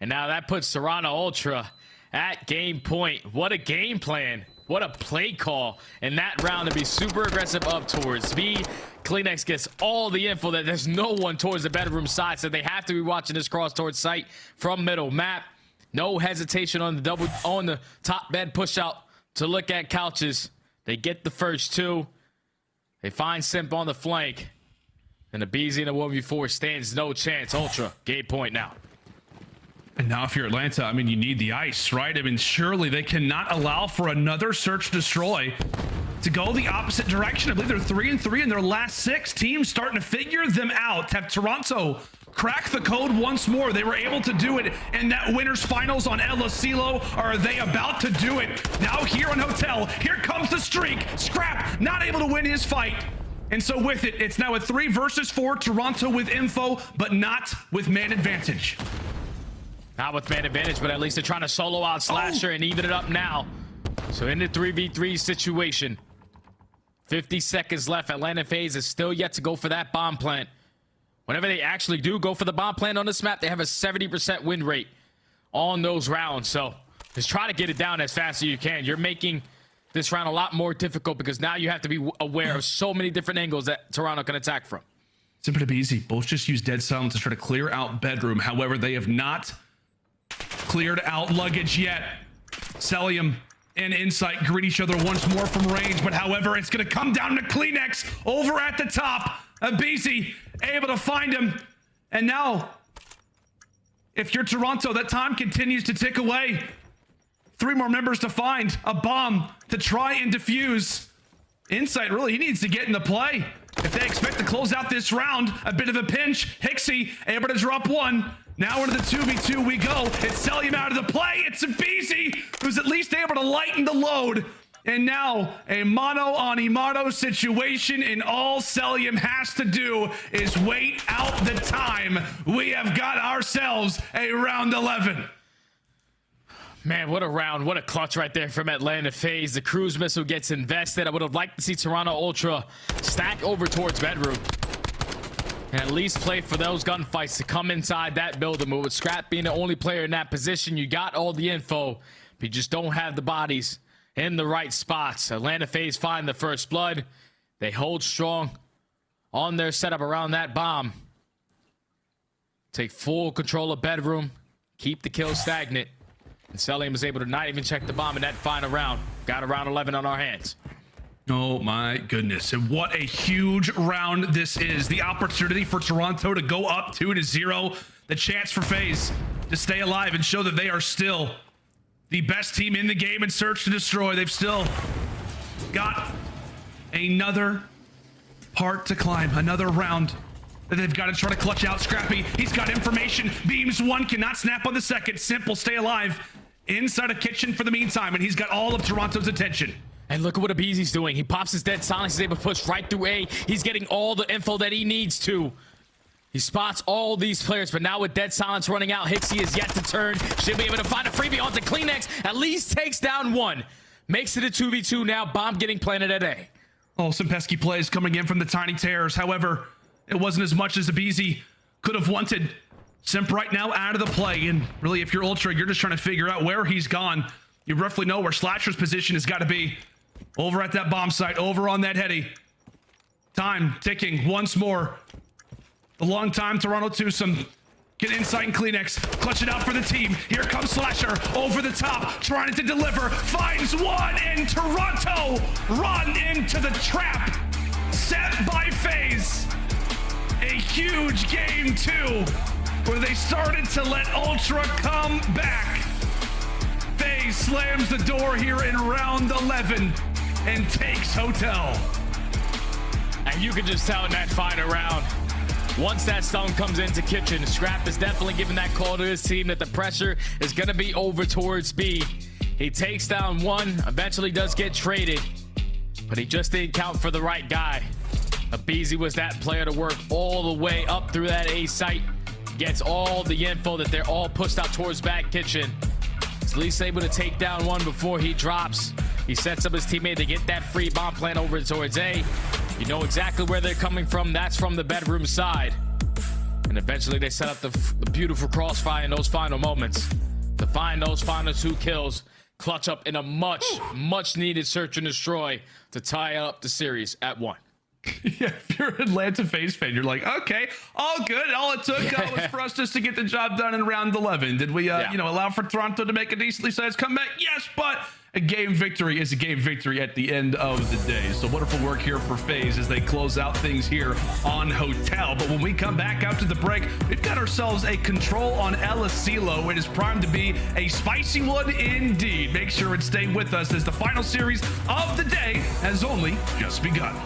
[SPEAKER 3] And now that puts Toronto Ultra at game point. What a game plan. What a play call in that round to be super aggressive up towards B. Kleenex gets all the info that there's no one towards the bedroom side, so they have to be watching this cross towards site from middle map. No hesitation on the top bed push out to look at couches. They get the first 2. They find Simp on the flank. And aBeZy in a 1v4 stands no chance. Ultra, game point now.
[SPEAKER 2] And now if you're Atlanta, I mean, you need the ice, right? I mean, surely they cannot allow for another search destroy to go the opposite direction. I believe they're 3-3 in their last 6. Teams starting to figure them out. Have Toronto crack the code once more. They were able to do it in that winners finals on El Asilo. Are they about to do it now here on Hotel? Here comes the streak. Scrap not able to win his fight. And so with it, it's now a 3 versus 4. Toronto with info, but not with man advantage.
[SPEAKER 3] Not with man advantage, but at least they're trying to solo out Slasher and even it up now. So in the 3v3 situation, 50 seconds left. Atlanta FaZe is still yet to go for that bomb plant. Whenever they actually do go for the bomb plant on this map, they have a 70% win rate on those rounds. So just try to get it down as fast as you can. You're making this round a lot more difficult because now you have to be aware of so many different angles that Toronto can attack from.
[SPEAKER 2] Simp and aBeZy both just use dead silence to try to clear out bedroom. However, they have not cleared out luggage yet. Cellium and Insight greet each other once more from range, but however, it's going to come down to Kleenex over at the top. aBeZy able to find him, and now If you're Toronto, that time continues to tick away. 3 more members to find, a bomb to try and defuse. Insight, really, he needs to get into play. If they expect to close out this round, a bit of a pinch. Hixie able to drop 1. Now into the 2v2 we go. It's Cellium out of the play. It's aBeZy, who's at least able to lighten the load. And now a mono on Imato situation, and all Cellium has to do is wait out the time. We have got ourselves a round 11.
[SPEAKER 3] Man, what a round. What a clutch right there from Atlanta FaZe. The cruise missile gets invested. I would have liked to see Toronto Ultra stack over towards bedroom and at least play for those gunfights to come inside that building. But with Scrapz being the only player in that position, you got all the info, but you just don't have the bodies in the right spots. Atlanta FaZe find the first blood. They hold strong on their setup around that bomb. Take full control of bedroom. Keep the kill stagnant. And Cellium is able to not even check the bomb in that final round. Got a round 11 on our hands.
[SPEAKER 2] Oh my goodness. And what a huge round this is. The opportunity for Toronto to go up 2-0. The chance for FaZe to stay alive and show that they are still the best team in the game and search to destroy. They've still got another part to climb, another round that they've got to try to clutch out. Scrappy, he's got information. Beams 1, cannot snap on the second. Simp will stay alive inside a kitchen for the meantime, and he's got all of Toronto's attention.
[SPEAKER 3] And look at what aBeZy's doing. He pops his dead silence. He's able to push right through A. He's getting all the info that he needs to. He spots all these players, but now with dead silence running out, Hixie is yet to turn. Should be able to find a freebie onto Kleenex. At least takes down 1. Makes it a 2v2 now. Bomb getting planted at A.
[SPEAKER 2] Oh, some pesky plays coming in from the Tiny Terrors. However, it wasn't as much as aBeZy could have wanted. Simp right now out of the play. And really, if you're Ultra, you're just trying to figure out where he's gone. You roughly know where Slasher's position has got to be. Over at that bomb site, over on that heady. Time ticking once more. A long time, Toronto twosome. Get insight and Kleenex. Clutch it out for the team. Here comes Slasher over the top, trying to deliver. Finds 1, and Toronto run into the trap set by FaZe. A huge game 2, where they started to let Ultra come back. FaZe slams the door here in round 11 and takes Hotel.
[SPEAKER 3] And you can just tell in that final round, once that stone comes into kitchen, Scrapz is definitely giving that call to his team that the pressure is going to be over towards B. He takes down 1, eventually does get traded, but he just didn't count for the right guy. aBeZy was that player to work all the way up through that A site. Gets all the info that they're all pushed out towards back kitchen. He's at least able to take down 1 before he drops. He sets up his teammate to get that free bomb plant over towards A. You know exactly where they're coming from. That's from the bedroom side. And eventually they set up the beautiful crossfire in those final moments to find those final 2 kills. Clutch up in a much needed search and destroy to tie up the series at 1.
[SPEAKER 2] Yeah, if you're an Atlanta FaZe fan, you're like, okay, all good. All it took was for us just to get the job done in round 11. Did we, allow for Toronto to make a decently sized comeback? Yes, but a game victory is a game victory at the end of the day. So wonderful work here for FaZe as they close out things here on Hotel. But when we come back after the break, we've got ourselves a control on El Asilo. It is primed to be a spicy one indeed. Make sure and stay with us as the final series of the day has only just begun.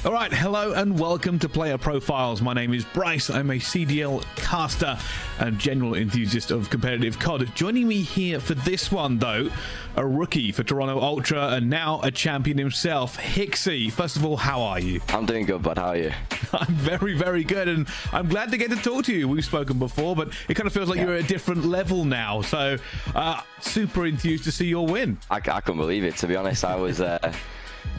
[SPEAKER 6] All right, hello and welcome to Player Profiles. My name is Bryce. I'm a CDL caster and general enthusiast of competitive COD. Joining me here for this one, though, a rookie for Toronto Ultra and now a champion himself, Hixie. First of all, how are you?
[SPEAKER 7] I'm doing good, bud. How are you?
[SPEAKER 6] I'm very, very good, and I'm glad to get to talk to you. We've spoken before, but it kind of feels like you're at a different level now. So, super enthused to see your win.
[SPEAKER 7] I couldn't believe it, to be honest. I was...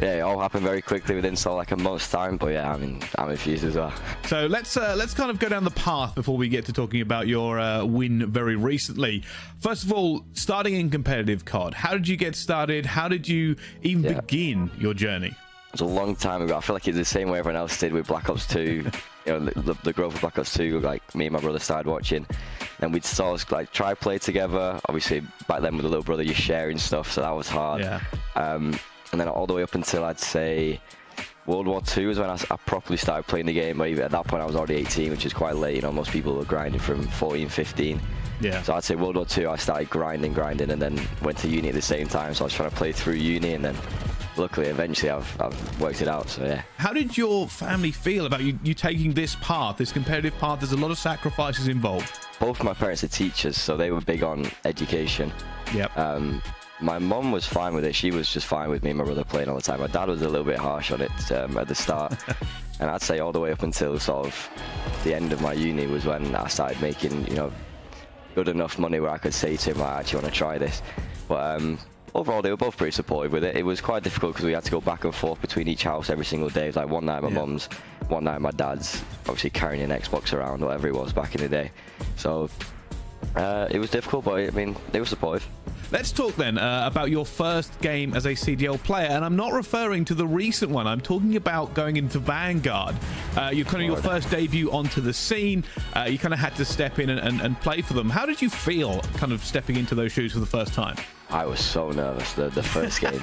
[SPEAKER 7] yeah, it all happened very quickly within like a month's time, but yeah, I'm infused as well.
[SPEAKER 6] So let's kind of go down the path before we get to talking about your win very recently. First of all, starting in competitive COD, how did you get started? How did you even begin your journey?
[SPEAKER 7] It was a long time ago. I feel like it's the same way everyone else did with Black Ops 2. you know, the growth of Black Ops 2, like me and my brother started watching, and we'd sort of like try play together. Obviously back then with the little brother, you're sharing stuff, so that was hard.
[SPEAKER 6] Yeah.
[SPEAKER 7] And then all the way up until I'd say World War II is when I properly started playing the game. But even at that point I was already 18, which is quite late. You know, most people were grinding from 14, 15.
[SPEAKER 6] Yeah.
[SPEAKER 7] So I'd say World War II I started grinding, and then went to uni at the same time. So I was trying to play through uni, and then luckily eventually I've worked it out. So yeah.
[SPEAKER 6] How did your family feel about you taking this path, this competitive path? There's a lot of sacrifices involved.
[SPEAKER 7] Both my parents are teachers, so they were big on education.
[SPEAKER 6] Yep.
[SPEAKER 7] My mum was fine with it. She was just fine with me and my brother playing all the time. My dad was a little bit harsh on it at the start. And I'd say all the way up until sort of the end of my uni was when I started making, you know, good enough money where I could say to him, I actually want to try this. But overall, they were both pretty supportive with it. It was quite difficult because we had to go back and forth between each house every single day. It was like one night my mum's, one night my dad's, obviously carrying an Xbox around, whatever it was back in the day. So it was difficult, but I mean, they were supportive.
[SPEAKER 6] Let's talk then about your first game as a CDL player, and I'm not referring to the recent one. I'm talking about going into Vanguard. You're kind of your first debut onto the scene. You kind of had to step in and play for them. How did you feel kind of stepping into those shoes for the first time? I
[SPEAKER 7] was so nervous the first game,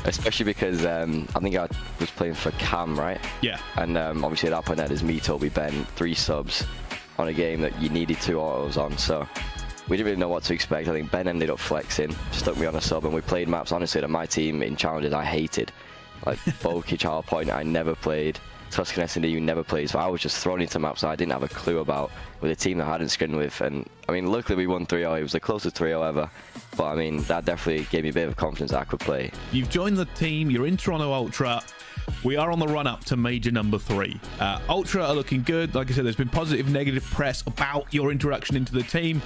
[SPEAKER 7] especially because I think I was playing for Cam, right?
[SPEAKER 6] Yeah.
[SPEAKER 7] And obviously at that point, that is me, Toby, Ben, 3 subs on a game that you needed 2 autos on. So we didn't really know what to expect. I think Ben ended up flexing, stuck me on a sub, and we played maps, honestly, that my team in challenges I hated. Like Boki, Child Point, I never played. Tuscan S&D, never played. So I was just thrown into maps that I didn't have a clue about with a team that I hadn't scrimmed with. And I mean, luckily we won 3-0. It was the closest 3-0 ever. But I mean, that definitely gave me a bit of confidence that I could play. You've joined the team. You're in Toronto Ultra. We are on the run up to Major number 3. Ultra are looking good. Like I said, there's been positive, negative press about your introduction into the team.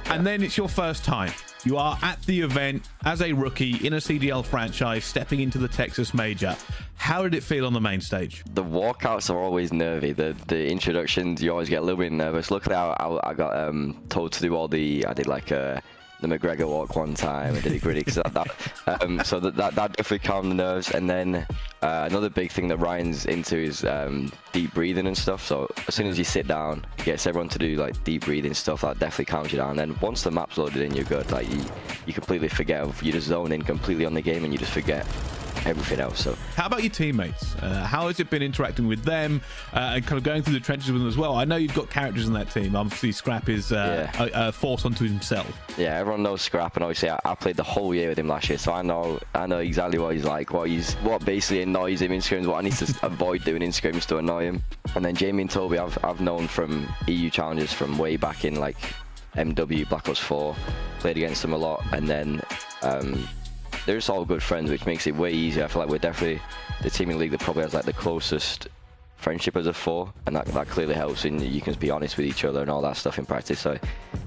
[SPEAKER 7] And then it's your first time. You are at the event as a rookie in a CDL franchise, stepping into the Texas Major. How did it feel on the main stage? The walkouts are always nervy. The introductions, you always get a little bit nervous. Luckily, I got told to do all the, I did like the McGregor walk one time. I did it gritty, so that definitely calmed the nerves. And then another big thing that Ryan's into is deep breathing and stuff. So as soon as you sit down, he gets everyone to do like deep breathing stuff. That definitely calms you down. And then once the map's loaded in, you're good. Like you completely forget. You just zone in completely on the game, and you just forget everything else. So how about your teammates? How has it been interacting with them and kind of going through the trenches with them as well? I know you've got characters in that team. Obviously Scrapz is a force unto himself. Yeah, everyone knows Scrapz, and obviously I played the whole year with him last year, so I know exactly what he's like, what basically annoys him in scrims, what I need to avoid doing in scrims to annoy him. And then Jamie and Toby I've known from EU challenges from way back in like MW, Black Ops 4, played against them a lot, and then they're just all good friends, which makes it way easier. I feel like we're definitely the team in the league that probably has like the closest friendship as a 4, and that clearly helps, and you can be honest with each other and all that stuff in practice. So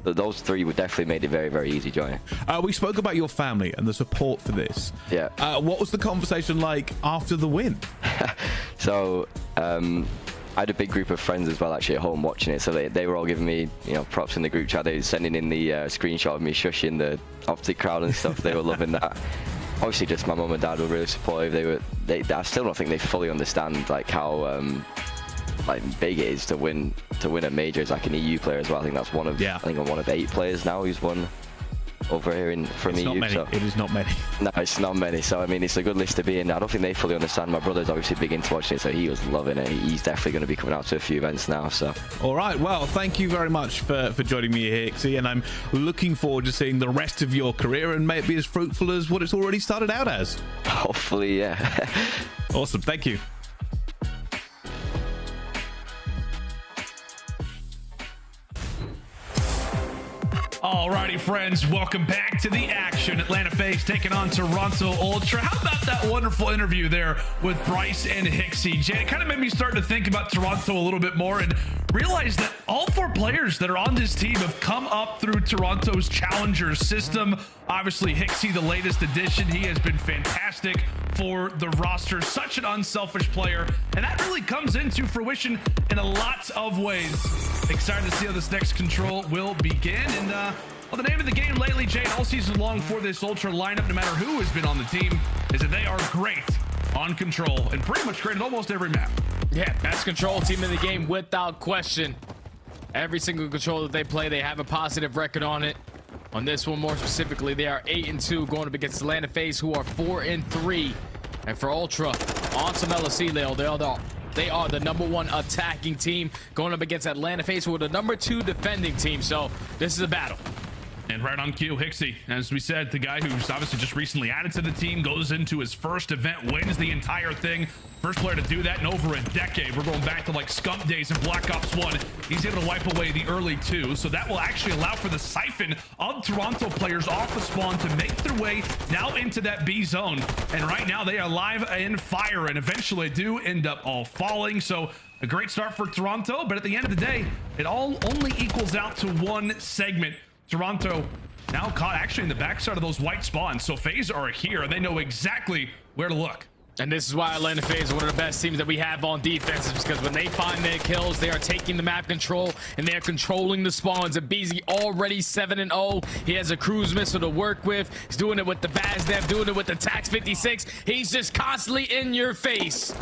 [SPEAKER 7] those 3 would definitely made it very, very easy joining. We spoke about your family and the support for this. Yeah. What was the conversation like after the win? So I had a big group of friends as well actually at home watching it, so they were all giving me, you know, props in the group chat. They were sending in the screenshot of me shushing the OpTic crowd and stuff. They were loving that. Obviously just my mum and dad were really supportive. I still don't think they fully understand like how like big it is to win a major as like an EU player as well. I think that's one of I think I'm one of 8 players now who's won over here from EU. So it is not many. No, it's not many. So I mean, it's a good list to be in. I don't think they fully understand. My brother's obviously big into watching it, so he was loving it. He's definitely going to be coming out to a few events now. So all right, well, thank you very much for joining me here, Xy, and I'm looking forward to seeing the rest of your career and may it be as fruitful as what it's already started out as. Hopefully, yeah. Awesome, thank you.
[SPEAKER 2] Alrighty, friends, welcome back to the action. Atlanta FaZe taking on Toronto Ultra. How about that wonderful interview there with Bryce and Xy? Jay, it kind of made me start to think about Toronto a little bit more and realize that all 4 players that are on this team have come up through Toronto's Challenger system. Obviously, Xy, the latest addition, he has been fantastic for the roster. Such an unselfish player, and that really comes into fruition in a lot of ways. Excited to see how this next control will begin. And well, the name of the game lately, Jay, all season long for this Ultra lineup, no matter who has been on the team, is that they are great on control and pretty much great at almost every map.
[SPEAKER 3] Yeah, best control team in the game without question. Every single control that they play, they have a positive record on it. On this one more specifically, they are 8-2 going up against Atlanta FaZe, who are 4-3. And for Ultra, on some LSC, they are the #1 attacking team going up against Atlanta FaZe, who are the #2 defending team. So this is a battle.
[SPEAKER 2] And right on cue, Hicksy, as we said, the guy who's obviously just recently added to the team, goes into his first event, wins the entire thing. First player to do that in over a decade. We're going back to like Scump days in Black Ops 1. He's able to wipe away the early 2, so that will actually allow for the siphon of Toronto players off the spawn to make their way now into that B zone. And right now they are live in fire, and eventually do end up all falling. So a great start for Toronto, but at the end of the day, it all only equals out to one segment. Toronto now caught actually in the backside of those white spawns. So FaZe are here, and they know exactly where to look.
[SPEAKER 3] And this is why Atlanta FaZe is one of the best teams that we have on defense, because when they find their kills, they are taking the map control and they are controlling the spawns. aBeZy already 7-0. He has a cruise missile to work with. He's doing it with the FaZe, doing it with the Tax 56. He's just constantly in your face.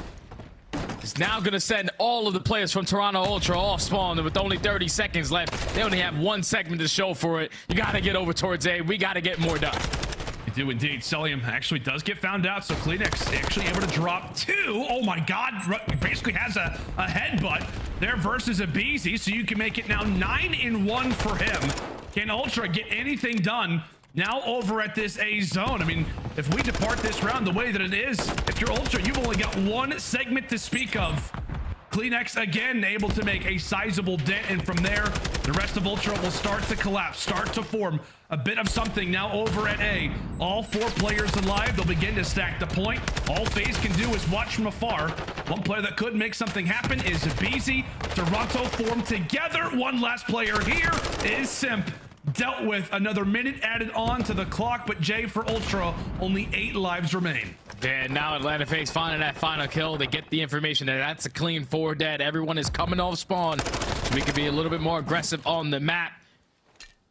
[SPEAKER 3] He's now going to send all of the players from Toronto Ultra off spawn, and with only 30 seconds left, they only have one segment to show for it. You got to get over towards A. We got to get more done.
[SPEAKER 2] You do indeed. Cellium actually does get found out, so Kleenex actually able to drop 2. Oh my god, basically has a headbutt there versus aBeZy, so you can make it now 9-1 for him. Can Ultra get anything done now over at this A zone? I mean, if we depart this round the way that it is, if you're Ultra, you've only got one segment to speak of. Kleenex again able to make a sizable dent, and from there the rest of Ultra will start to collapse, start to form a bit of something now over at A. All 4 players alive. They'll begin to stack the point. All FaZe can do is watch from afar. One player that could make something happen is aBeZy. Toronto formed together. One last player here is Simp. Dealt with. Another minute added on to the clock, but Jay, for Ultra, only 8 lives remain.
[SPEAKER 3] And now Atlanta FaZe finding that final kill. They get the information that that's a clean 4 dead. Everyone is coming off spawn, so we can be a little bit more aggressive on the map.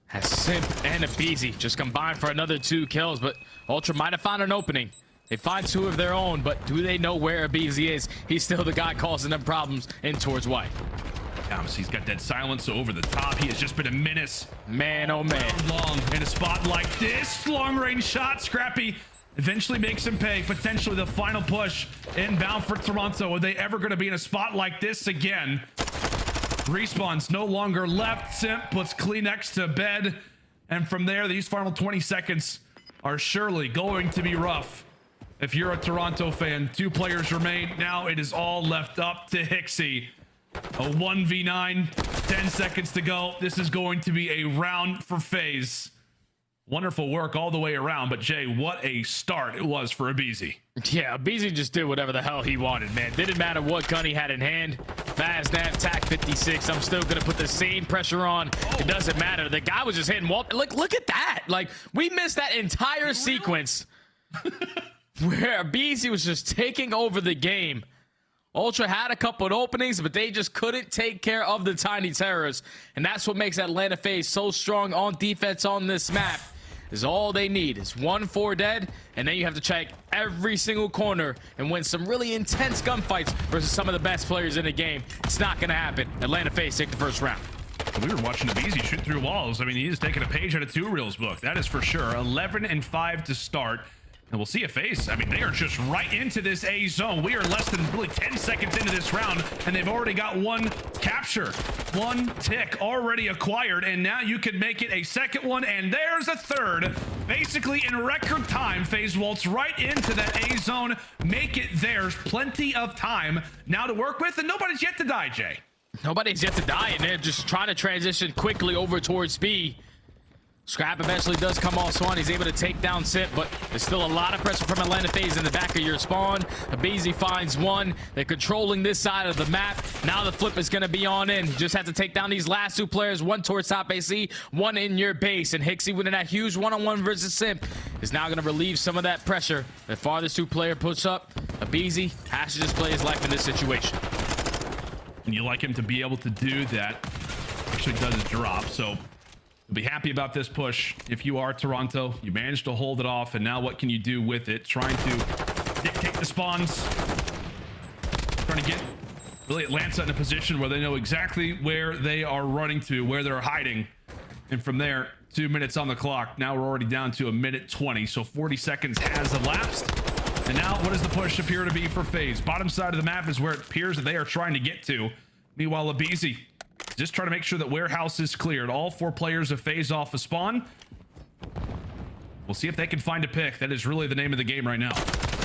[SPEAKER 3] Has Simp and aBeZy just combined for another 2 kills, but Ultra might have found an opening. They find 2 of their own, but do they know where aBeZy is? He's still the guy causing them problems in towards white.
[SPEAKER 2] He's got that silence over the top. He has just been a menace.
[SPEAKER 3] Man, oh man.
[SPEAKER 2] Long in a spot like this. Long range shot. Scrappy eventually makes him pay. Potentially the final push inbound for Toronto. Are they ever going to be in a spot like this again? Respawns no longer left. Simp puts Kleenex to bed. And from there, these final 20 seconds are surely going to be rough. If you're a Toronto fan, 2 players remain. Now it is all left up to Hicksy. A 1v9, 10 seconds to go. This is going to be a round for FaZe. Wonderful work all the way around, but Jay, what a start it was for aBeZy.
[SPEAKER 3] Yeah, aBeZy just did whatever the hell he wanted, man. Didn't matter what gun he had in hand. FaZe, Tac 56. I'm still gonna put the same pressure on. It doesn't matter. The guy was just hitting wall. Look at that. Like, we missed that entire sequence where aBeZy was just taking over the game. Ultra had a couple of openings, but they just couldn't take care of the tiny terrors. And that's what makes Atlanta FaZe so strong on defense on this map. Is all they need is 1 4 dead, and then you have to check every single corner and win some really intense gunfights versus some of the best players in the game. It's not going to happen. Atlanta FaZe take the first round.
[SPEAKER 2] We were watching aBeZy shoot through walls. I mean, he's taking a page out of 2 Real's book. That is for sure. 11-5 to start. And we'll see a FaZe. I mean, they are just right into this A zone. We are less than really 10 seconds into this round, and they've already got 1 capture, 1 tick already acquired, and now you can make it a second one, and there's a third. Basically, in record time, FaZe waltz right into that A zone, make it theirs. Plenty of time now to work with, and nobody's yet to die, Jay.
[SPEAKER 3] Nobody's yet to die, and they're just trying to transition quickly over towards B. Scrap eventually does come off spawn. He's able to take down Simp, but there's still a lot of pressure from Atlanta FaZe in the back of your spawn. aBeZy finds 1. They're controlling this side of the map. Now the flip is going to be on in. You just have to take down these last 2 players. 1 towards top AC, 1 in your base. And Hicksy winning that huge 1-on-1 versus Simp is now going to relieve some of that pressure. The farthest 2 player puts up. aBeZy has to just play his life in this situation.
[SPEAKER 2] And you like him to be able to do that. Actually does his drop, so be happy about this push. If you are Toronto, you managed to hold it off, and now what can you do with it? Trying to dictate the spawns. Trying to get really Atlanta in a position where they know exactly where they are running to, where they're hiding. And from there, 2 minutes on the clock. Now we're already down to 1:20, so 40 seconds has elapsed. And now what does the push appear to be for FaZe? Bottom side of the map is where it appears that they are trying to get to. Meanwhile, aBeZy just trying to make sure that warehouse is cleared. All 4 players have phased off a spawn. We'll see if they can find a pick. That is really the name of the game right now.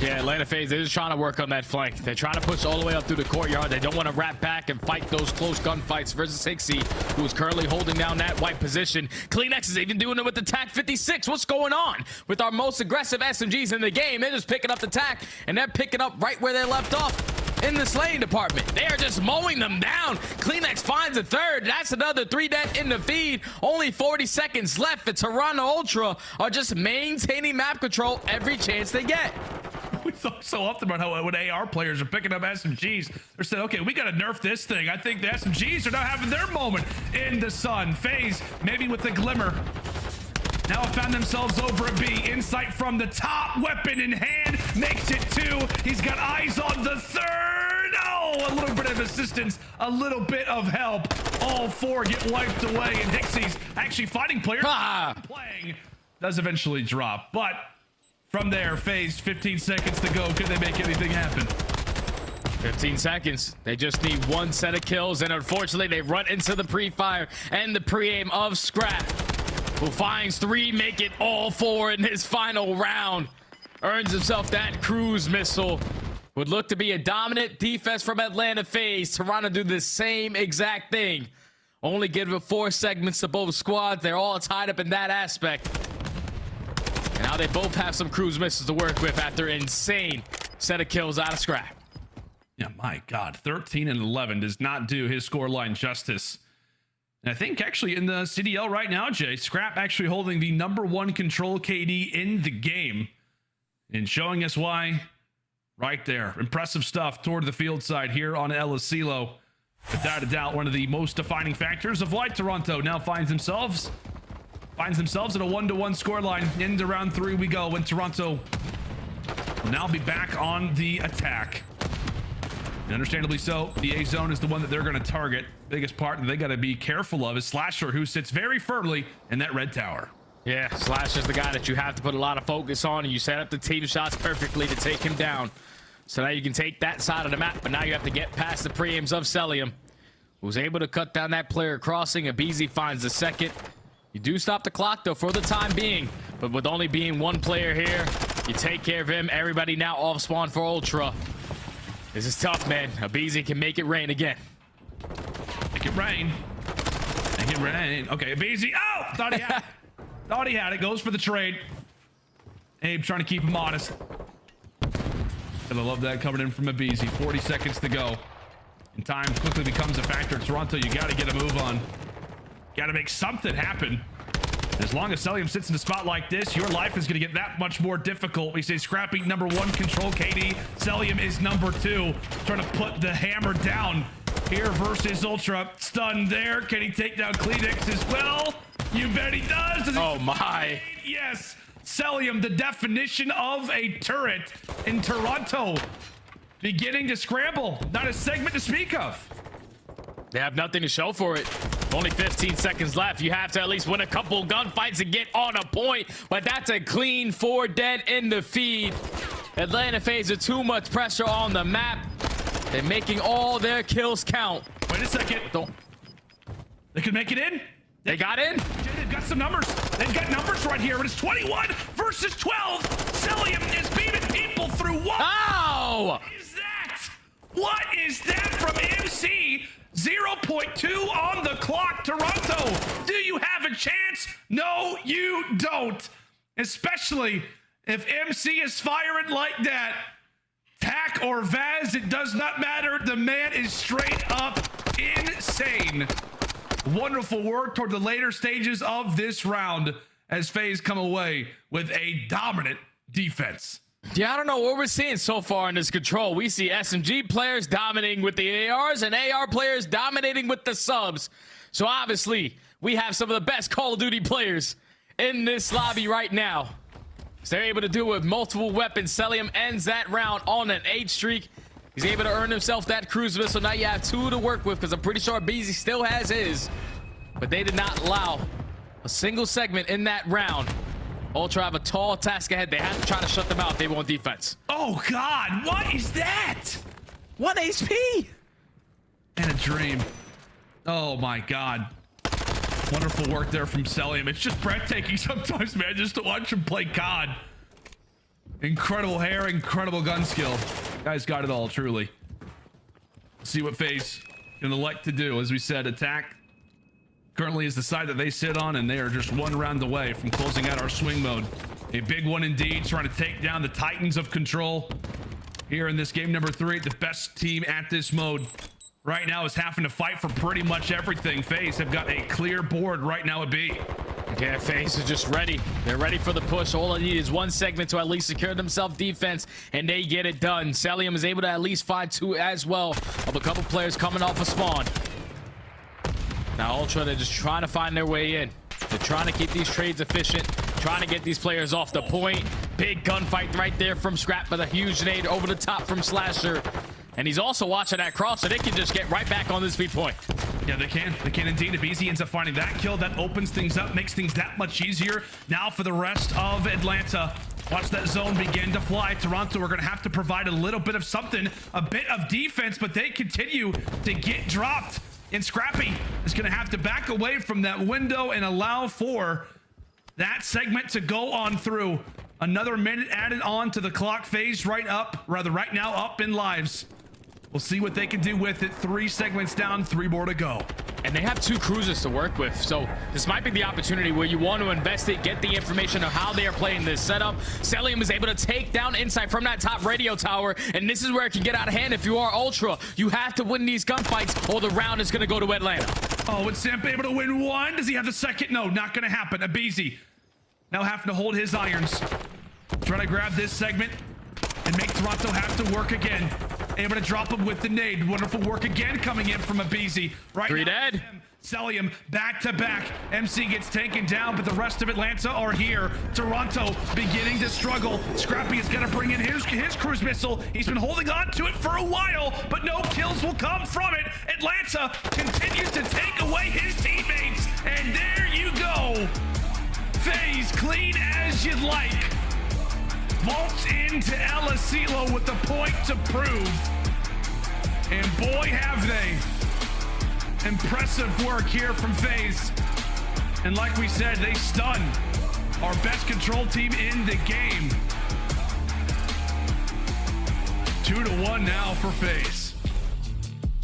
[SPEAKER 3] Yeah, Atlanta FaZe, they're just trying to work on that flank. They're trying to push all the way up through the courtyard. They don't want to wrap back and fight those close gunfights versus HyDra, who is currently holding down that white position. CleanX is even doing it with the TAC 56. What's going on with our most aggressive SMGs in the game? They're just picking up the TAC, and they're picking up right where they left off in the slaying department. They are just mowing them down. CleanX finds a third. That's another 3 dead in the feed. Only 40 seconds left. The Toronto Ultra are just maintaining map control every chance they get.
[SPEAKER 2] We talk so often about how when AR players are picking up SMGs, they're saying, okay, we got to nerf this thing. I think the SMGs are now having their moment in the sun. FaZe, maybe with the glimmer, now have found themselves over a B. Insight from the top, weapon in hand, makes it 2. He's got eyes on the third. Oh, a little bit of assistance, a little bit of help. All 4 get wiped away, and Dixie's actually fighting players playing does eventually drop. But from there, FaZe, 15 seconds to go. Could they make anything happen?
[SPEAKER 3] 15 seconds. They just need 1 set of kills, and unfortunately, they run into the pre-fire and the pre-aim of Scrapz, who finds 3, make it all 4 in his final round. Earns himself that cruise missile. Would look to be a dominant defense from Atlanta FaZe. Toronto do the same exact thing. Only give it 4 segments to both squads. They're all tied up in that aspect. And now they both have some cruise missiles to work with after an insane set of kills out of Scrapz.
[SPEAKER 2] Yeah, my God, 13 and 11 does not do his scoreline justice. And I think actually in the CDL right now, Jay, Scrapz actually holding the #1 control KD in the game and showing us why right there. Impressive stuff toward the field side here on El Asilo. Without a doubt, one of the most defining factors of why Toronto now finds themselves at a 1-1 scoreline. Into round 3 we go, when Toronto will now be back on the attack. And understandably so, the A zone is the one that they're going to target. Biggest part that they got to be careful of is Slasher, who sits very firmly in that red tower.
[SPEAKER 3] Yeah, Slasher's the guy that you have to put a lot of focus on, and you set up the team shots perfectly to take him down. So now you can take that side of the map, but now you have to get past the pre-aims of Cellium, who's able to cut down that player crossing. aBeZy finds the second. You do stop the clock, though, for the time being, but with only being 1 player here, you take care of him. Everybody now off spawn for Ultra. This is tough, man. aBeZy can make it rain again.
[SPEAKER 2] Make it rain. Make it rain. Okay, aBeZy. Oh! Thought he had it. Thought he had it. Goes for the trade. Abe trying to keep him honest. And I love that coming in from aBeZy. 40 seconds to go. And time quickly becomes a factor. Toronto, you got to get a move on. Got to make something happen. As long as Cellium sits in a spot like this, your life is going to get that much more difficult. We say Scrappy #1 control KD. Cellium is #2. Trying to put the hammer down here versus Ultra. Stunned there. Can he take down CleanX as well? You bet he does.
[SPEAKER 3] Oh my.
[SPEAKER 2] Yes. Cellium, the definition of a turret in Toronto. Beginning to scramble. Not a segment to speak of.
[SPEAKER 3] They have nothing to show for it. Only 15 seconds left. You have to at least win a couple gunfights and get on a point. But that's a clean 4 dead in the feed. Atlanta FaZe are too much pressure on the map. They're making all their kills count.
[SPEAKER 2] Wait a second. They could make it in.
[SPEAKER 3] They got in.
[SPEAKER 2] They've got some numbers. They've got numbers right here. But it's 21 versus 12. Cellium is beaming people through what?
[SPEAKER 3] Ow!
[SPEAKER 2] What is that? What is that from MC? 0.2 on the clock, Toronto. Do you have a chance? No, you don't. Especially if MC is firing like that. TAC or Vaz, it does not matter. The man is straight up insane. Wonderful work toward the later stages of this round as FaZe come away with a dominant defense.
[SPEAKER 3] Yeah, I don't know what we're seeing so far in this control. We see SMG players dominating with the ARs and AR players dominating with the subs. So obviously, we have some of the best Call of Duty players in this lobby right now. So they're able to do it with multiple weapons. Cellium ends that round on an 8 streak. He's able to earn himself that cruise missile. Now you have 2 to work with, because I'm pretty sure aBeZy still has his. But they did not allow a single segment in that round. Ultra have a tall task ahead. They have to try to shut them out if they want defense.
[SPEAKER 2] Oh, God. What is that?
[SPEAKER 3] 1 HP.
[SPEAKER 2] And a dream. Oh, my God. Wonderful work there from Cellium. It's just breathtaking sometimes, man, just to watch him play COD. Incredible hair, incredible gun skill. Guy's got it all, truly. See what FaZe can elect to do. As we said, attack currently is the side that they sit on, and they are just 1 round away from closing out our swing mode. A big one indeed, trying to take down the Titans of Control here in this game number 3. The best team at this mode right now is having to fight for pretty much everything. FaZe have got a clear board right now at B.
[SPEAKER 3] Yeah, FaZe is just ready. They're ready for the push. All they need is 1 segment to at least secure themselves defense, and they get it done. Cellium is able to at least find 2 as well of a couple players coming off a spawn. Now Ultra, they're just trying to find their way in. They're trying to keep these trades efficient, trying to get these players off the point. Big gunfight right there from Scrapz with a huge nade over the top from Slasher. And he's also watching that cross, so they can just get right back on this speed point.
[SPEAKER 2] Yeah, they can. They can indeed. aBeZy ends up finding that kill. That opens things up, makes things that much easier. Now for the rest of Atlanta. Watch that zone begin to fly. Toronto, we're going to have to provide a little bit of something, a bit of defense, but they continue to get dropped. And Scrappy is going to have to back away from that window and allow for that segment to go on through. Another minute added on to the clock. FaZe right now up in lives. We'll see what they can do with it. 3 segments down, 3 more to go.
[SPEAKER 3] And they have 2 cruisers to work with, so this might be the opportunity where you want to invest it, get the information of how they are playing this setup. Cellium is able to take down Insight from that top radio tower, and this is where it can get out of hand if you are Ultra. You have to win these gunfights, or the round is going to go to Atlanta.
[SPEAKER 2] Oh, and Simp able to win 1. Does he have the second? No, not going to happen. aBeZy now having to hold his irons. Trying to grab this segment and make Toronto have to work again. Able to drop him with the nade. Wonderful work again coming in from aBeZy. Right
[SPEAKER 3] 3
[SPEAKER 2] now,
[SPEAKER 3] dead.
[SPEAKER 2] Cellium back to back. MC gets taken down, but the rest of Atlanta are here. Toronto beginning to struggle. Scrappy is going to bring in his cruise missile. He's been holding on to it for a while, but no kills will come from it. Atlanta continues to take away his teammates. And there you go. FaZe clean as you'd like. Vaults into aBeZy with the point to prove. And boy, have they. Impressive work here from FaZe. And like we said, they stun our best control team in the game. 2-1 now for FaZe.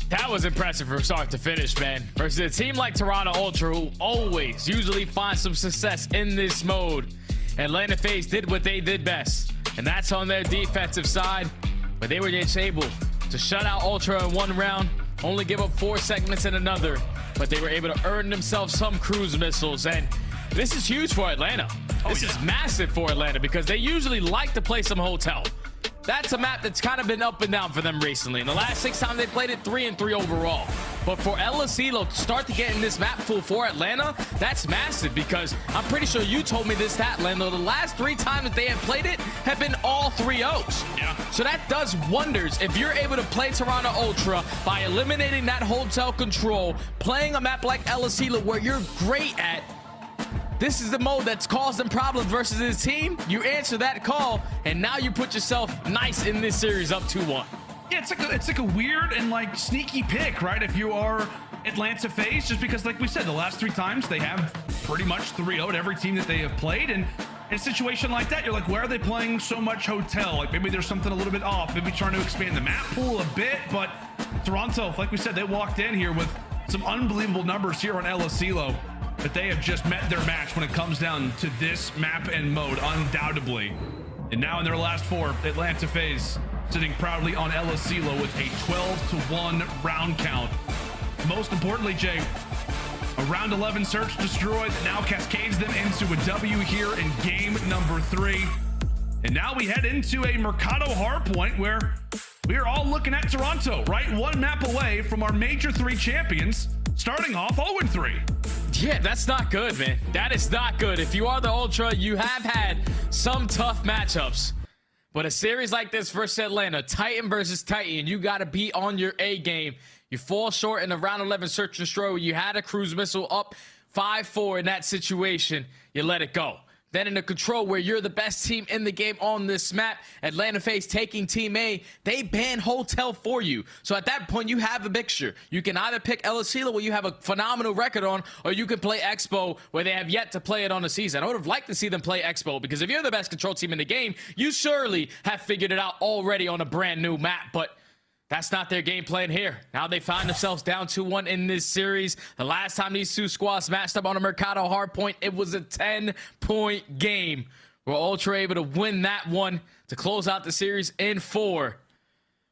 [SPEAKER 3] That was impressive from start to finish, man. Versus a team like Toronto Ultra, who always usually finds some success in this mode. Atlanta FaZe did what they did best, and that's on their defensive side. But they were just able to shut out Ultra in 1 round, only give up 4 segments in another. But they were able to earn themselves some cruise missiles, and this is huge for Atlanta. This is massive for Atlanta because they usually like to play some hotel. That's a map that's kind of been up and down for them recently. In the last 6 times they played it, 3-3 overall. But for aBeZy to start to get in this map pool for Atlanta, that's massive because I'm pretty sure you told me this stat, Lando. The last 3 times that they have played it have been all 3-0s.
[SPEAKER 2] Yeah.
[SPEAKER 3] So that does wonders if you're able to play Toronto Ultra by eliminating that hotel control, playing a map like aBeZy where you're great at. This is the mode that's caused them problems versus his team. You answer that call, and now you put yourself nice in this series up 2-1.
[SPEAKER 2] Yeah, it's like a weird and like sneaky pick, right? If you are Atlanta FaZe, just because like we said, the last 3 times they have pretty much 3-0'd every team that they have played. And in a situation like that, you're like, why are they playing so much hotel? Like maybe there's something a little bit off, maybe trying to expand the map pool a bit. But Toronto, like we said, they walked in here with some unbelievable numbers here on aBeZy. But they have just met their match when it comes down to this map and mode, undoubtedly. And now in their last 4, Atlanta FaZe sitting proudly on aBeZy with a 12-1 round count. Most importantly, Jay, a round 11 search destroyed that now cascades them into a W here in game number 3. And now we head into a Mercado hardpoint where we are all looking at Toronto, right? 1 map away from our Major 3 champions, starting off 0-3.
[SPEAKER 3] Yeah, that's not good, man. That is not good. If you are the Ultra, you have had some tough matchups. But a series like this versus Atlanta, Titan versus Titan, you got to be on your A game. You fall short in the round 11 search and destroy where you had a cruise missile up 5-4 in that situation. You let it go. Then in the control where you're the best team in the game on this map, Atlanta FaZe taking Team A, they ban Hotel for you. So at that point, you have a mixture. You can either pick Elasila where you have a phenomenal record on, or you can play Expo where they have yet to play it on the season. I would have liked to see them play Expo because if you're the best control team in the game, you surely have figured it out already on a brand new map. But that's not their game plan here. Now they find themselves down 2-1 in this series. The last time these two squads matched up on a Mercado hardpoint, it was a 10-point game. Where Ultra able to win that one to close out the series in 4.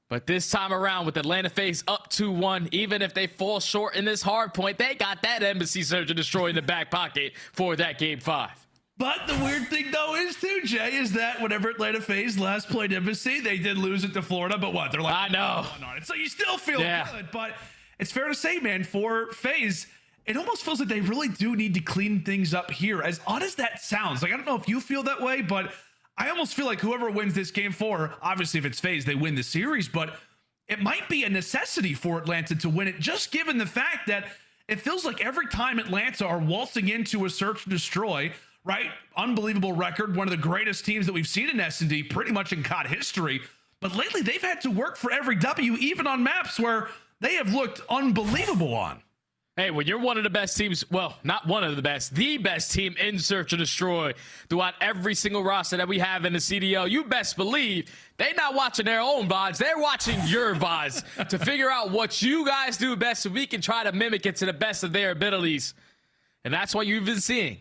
[SPEAKER 3] But this time around with Atlanta FaZe up 2-1, even if they fall short in this hardpoint, they got that Embassy Search and Destroy in the back pocket for that Game 5.
[SPEAKER 2] But the weird thing, though, is too, Jay, is that whenever Atlanta FaZe last played Embassy, they did lose it to Florida. But what? They're like,
[SPEAKER 3] I know.
[SPEAKER 2] On it. So you still feel good. But it's fair to say, man, for FaZe, it almost feels like they really do need to clean things up here. As odd as that sounds, like I don't know if you feel that way, but I almost feel like whoever wins this Game 4, obviously if it's FaZe, they win the series. But it might be a necessity for Atlanta to win it, just given the fact that it feels like every time Atlanta are waltzing into a search and destroy, right? Unbelievable record. One of the greatest teams that we've seen in S&D pretty much in COD history. But lately, they've had to work for every W, even on maps where they have looked unbelievable on.
[SPEAKER 3] Hey, when you're one of the best teams, well, not one of the best team in Search and Destroy throughout every single roster that we have in the CDL, you best believe they're not watching their own VODs. They're watching your VODs to figure out what you guys do best so we can try to mimic it to the best of their abilities. And that's what you've been seeing.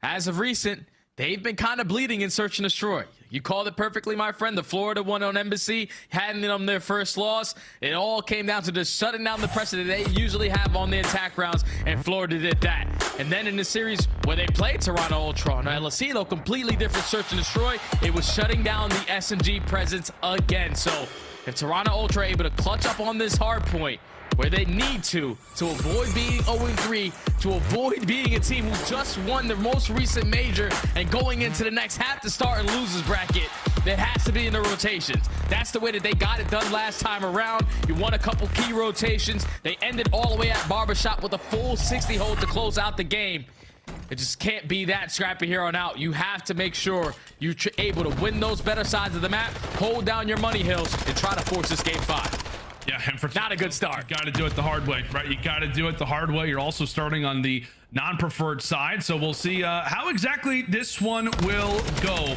[SPEAKER 3] As of recent, they've been kind of bleeding in Search and Destroy. You called it perfectly, my friend. The Florida one on Embassy, handing them their first loss. It all came down to just shutting down the pressure that they usually have on the attack rounds, and Florida did that. And then in the series where they played Toronto Ultra, now Elasila, completely different Search and Destroy, it was shutting down the SMG presence again. So if Toronto Ultra are able to clutch up on this hard point, where they need to avoid being 0-3, to avoid being a team who just won their most recent major and going into the next have to start in losers bracket, that has to be in the rotations. That's the way that they got it done last time around. You won a couple key rotations. They ended all the way at Barbershop with a full 60 hold to close out the game. It just can't be that scrappy here on out. You have to make sure you're able to win those better sides of the map, hold down your money hills, and try to force this Game 5.
[SPEAKER 2] Yeah, and for
[SPEAKER 3] not a good start.
[SPEAKER 2] You got to do it the hard way, right? You got to do it the hard way. You're also starting on the non-preferred side, so we'll see how exactly this one will go.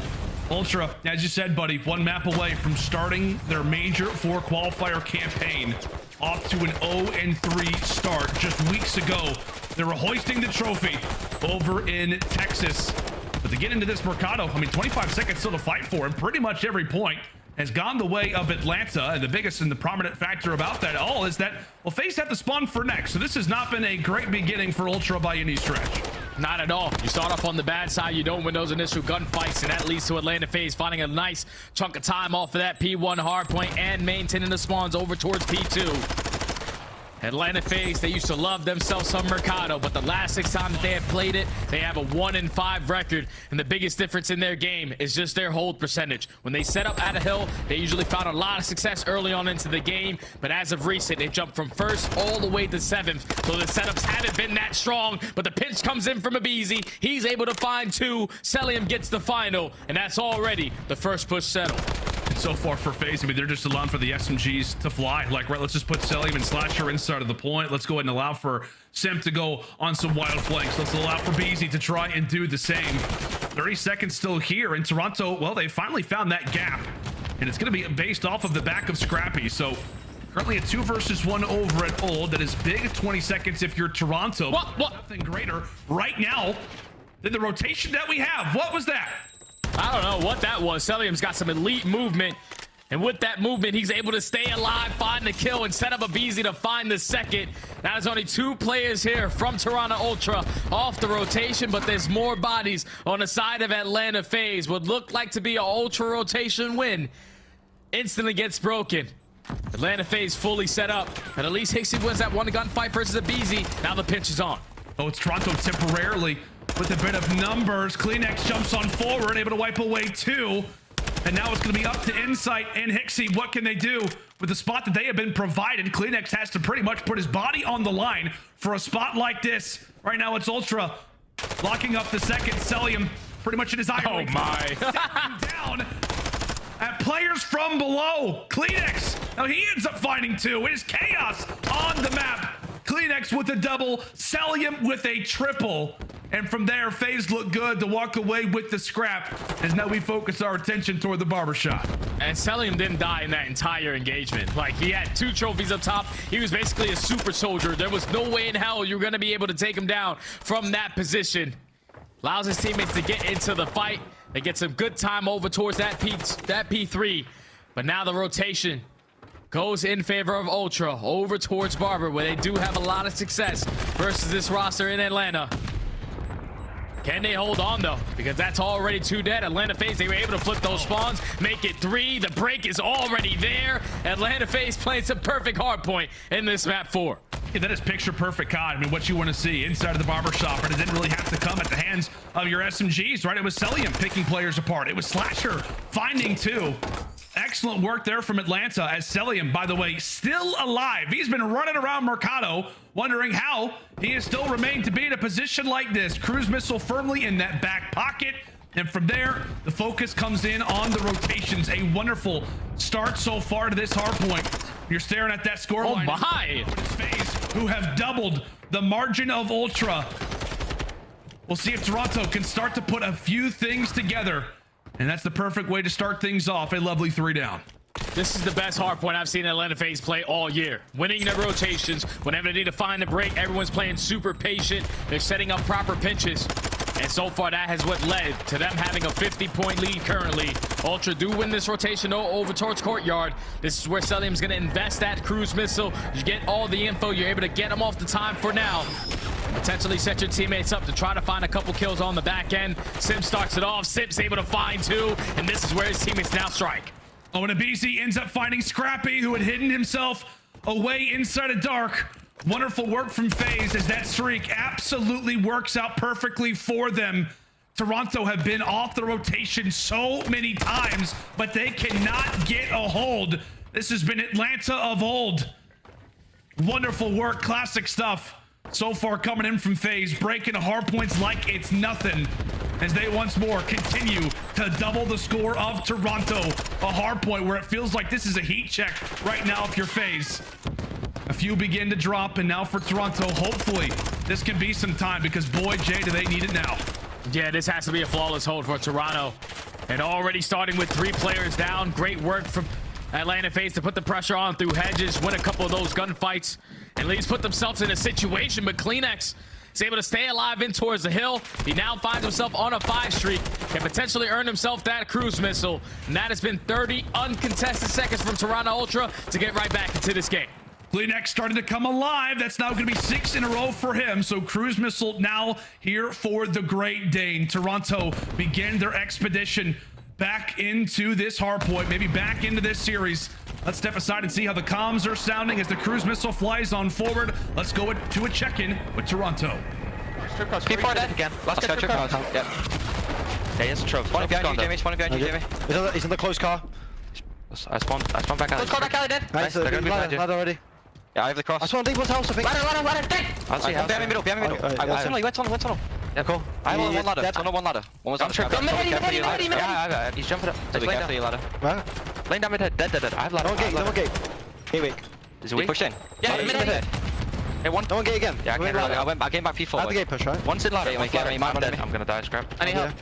[SPEAKER 2] Ultra, as you said, buddy, one map away from starting their Major IV Qualifier campaign off to an 0-3 start. Just weeks ago, they were hoisting the trophy over in Texas. But to get into this Mercado, I mean, 25 seconds still to fight for, and pretty much every point has gone the way of Atlanta. And the biggest and the prominent factor about that all is that, well, FaZe have to spawn for next. So this has not been a great beginning for Ultra by any stretch.
[SPEAKER 3] Not at all. You start off on the bad side, you don't win those initial gunfights, and that leads to Atlanta FaZe finding a nice chunk of time off of that P1 hardpoint and maintaining the spawns over towards P2. Atlanta FaZe, they used to love themselves some Mercado, but the last 6 times that they have played it, they have a 1-5 record, and the biggest difference in their game is just their hold percentage. When they set up at a hill, they usually found a lot of success early on into the game, but as of recent, they jumped from 1st all the way to 7th, so the setups haven't been that strong, but the pinch comes in from aBeZy. He's able to find 2. Cellium gets the final, and that's already the first push settled.
[SPEAKER 2] So far for FaZe, I mean, they're just allowing for the SMGs to fly. Like, right, let's just put Cellium and Slasher inside of the point. Let's go ahead and allow for Simp to go on some wild flanks. Let's allow for aBeZy to try and do the same. 30 seconds still here in Toronto. Well, they finally found that gap, and it's going to be based off of the back of Scrappy. So currently a 2 versus 1 over at Old. That is big. 20 seconds if you're Toronto.
[SPEAKER 3] What?
[SPEAKER 2] Nothing greater right now than the rotation that we have. What was that?
[SPEAKER 3] I don't know what that was. Cellium's got some elite movement, and with that movement, he's able to stay alive, find the kill, and set up aBeZy to find the second. Now there's only 2 players here from Toronto Ultra off the rotation, but there's more bodies on the side of Atlanta FaZe. Would look like to be an Ultra rotation win. Instantly gets broken. Atlanta FaZe fully set up, and at least Hixie wins that one gunfight versus aBeZy. Now the pinch is on.
[SPEAKER 2] Oh, it's Toronto temporarily with a bit of numbers. Kleenex jumps on forward, able to wipe away 2. And now it's going to be up to Insight and Hixie. What can they do with the spot that they have been provided? Kleenex has to pretty much put his body on the line for a spot like this. Right now it's Ultra locking up the second. Cellium pretty much in his eye.
[SPEAKER 3] Oh my.
[SPEAKER 2] Down at players from below. Kleenex. Now he ends up finding two. It is chaos on the map. Kleenex with a double. Cellium with a triple. And from there, FaZe looked good to walk away with the scrap as now we focus our attention toward the barbershop.
[SPEAKER 3] And Cellium didn't die in that entire engagement. Like, he had 2 trophies up top. He was basically a super soldier. There was no way in hell you're going to be able to take him down from that position. Allows his teammates to get into the fight. They get some good time over towards that P3. But now the rotation goes in favor of Ultra over towards Barber, where they do have a lot of success versus this roster in Atlanta. Can they hold on though? Because that's already 2 dead. Atlanta FaZe, they were able to flip those spawns, make it 3. The break is already there. Atlanta FaZe playing some perfect hard point in this map 4.
[SPEAKER 2] Yeah, that is picture perfect, COD. I mean, what you want to see inside of the barbershop, and it didn't really have to come at the hands of your SMGs, right? It was Cellium picking players apart. It was Slasher finding 2. Excellent work there from Atlanta, as Cellium, by the way, still alive. He's been running around Mercado, wondering how he has still remained to be in a position like this. Cruise missile firmly in that back pocket. And from there, the focus comes in on the rotations. A wonderful start so far to this hard point. You're staring at that score line.
[SPEAKER 3] Oh my!
[SPEAKER 2] FaZe, who have doubled the margin of Ultra. We'll see if Toronto can start to put a few things together. And that's the perfect way to start things off. A lovely 3 down.
[SPEAKER 3] This is the best hard point I've seen Atlanta FaZe play all year. Winning their rotations. Whenever they need to find a break, everyone's playing super patient. They're setting up proper pinches. And so far, that has what led to them having a 50-point lead currently. Ultra do win this rotation over towards Courtyard. This is where Cellium's going to invest that cruise missile. You get all the info. You're able to get them off the time for now. Potentially set your teammates up to try to find a couple kills on the back end. Simp starts it off. Simp's able to find 2. And this is where his teammates now strike.
[SPEAKER 2] Oh, and aBeZy ends up finding Scrappy, who had hidden himself away inside of dark. Wonderful work from FaZe as that streak absolutely works out perfectly for them. Toronto have been off the rotation so many times, but they cannot get a hold. This has been Atlanta of old. Wonderful work, classic stuff. So far coming in from FaZe, breaking hard points like it's nothing as they once more continue to double the score of Toronto. A hard point where it feels like this is a heat check right now if you're FaZe. A few begin to drop, and now for Toronto, hopefully this can be some time, because boy, Jay, do they need it now.
[SPEAKER 3] Yeah, this has to be a flawless hold for Toronto. And already starting with 3 players down. Great work from Atlanta FaZe to put the pressure on through hedges, win a couple of those gunfights, and at least put themselves in a situation. But Kleenex is able to stay alive in towards the hill. He now finds himself on a 5 streak, can potentially earn himself that cruise missile. And that has been 30 uncontested seconds from Toronto Ultra to get right back into this game.
[SPEAKER 2] Kleenex starting to come alive. That's now going to be 6 in a row for him. So cruise missile now here for the Great Dane. Toronto begin their expedition back into this hard point, maybe back into this series. Let's step aside and see how the comms are sounding as the cruise missile flies on forward. Let's go to a check-in with Toronto.
[SPEAKER 5] P4 dead again. Let's go. Yep. Yeah, here's a trophy. One behind you, Jamie. One behind you, Jamie.
[SPEAKER 4] He's in the close car.
[SPEAKER 5] I spawned back out. Close car back out, dead.
[SPEAKER 4] Nice,
[SPEAKER 5] They're gonna be behind you.
[SPEAKER 4] ladder already.
[SPEAKER 5] Yeah, I have the cross.
[SPEAKER 4] I spawned deep house, I think.
[SPEAKER 5] Ladder, dead. I'll see. Behind me middle. You went tunnel. Yeah, cool. I have one ladder. Tunnel, one ladder. One was on the trap. Yeah, he's jumping up. Just lay down for you, ladder.
[SPEAKER 4] Where?
[SPEAKER 5] Laying down mid-head. Dead. I have ladder.
[SPEAKER 4] No one gate. Hey, wait.
[SPEAKER 5] Is he pushed in? Yeah, mid-head. Hey, one.
[SPEAKER 4] No one gate again.
[SPEAKER 5] Yeah, I came back P4.
[SPEAKER 4] I had the gate push, right?
[SPEAKER 5] One's in ladder. I'm dead. I'm gonna die, Scrap. I need help.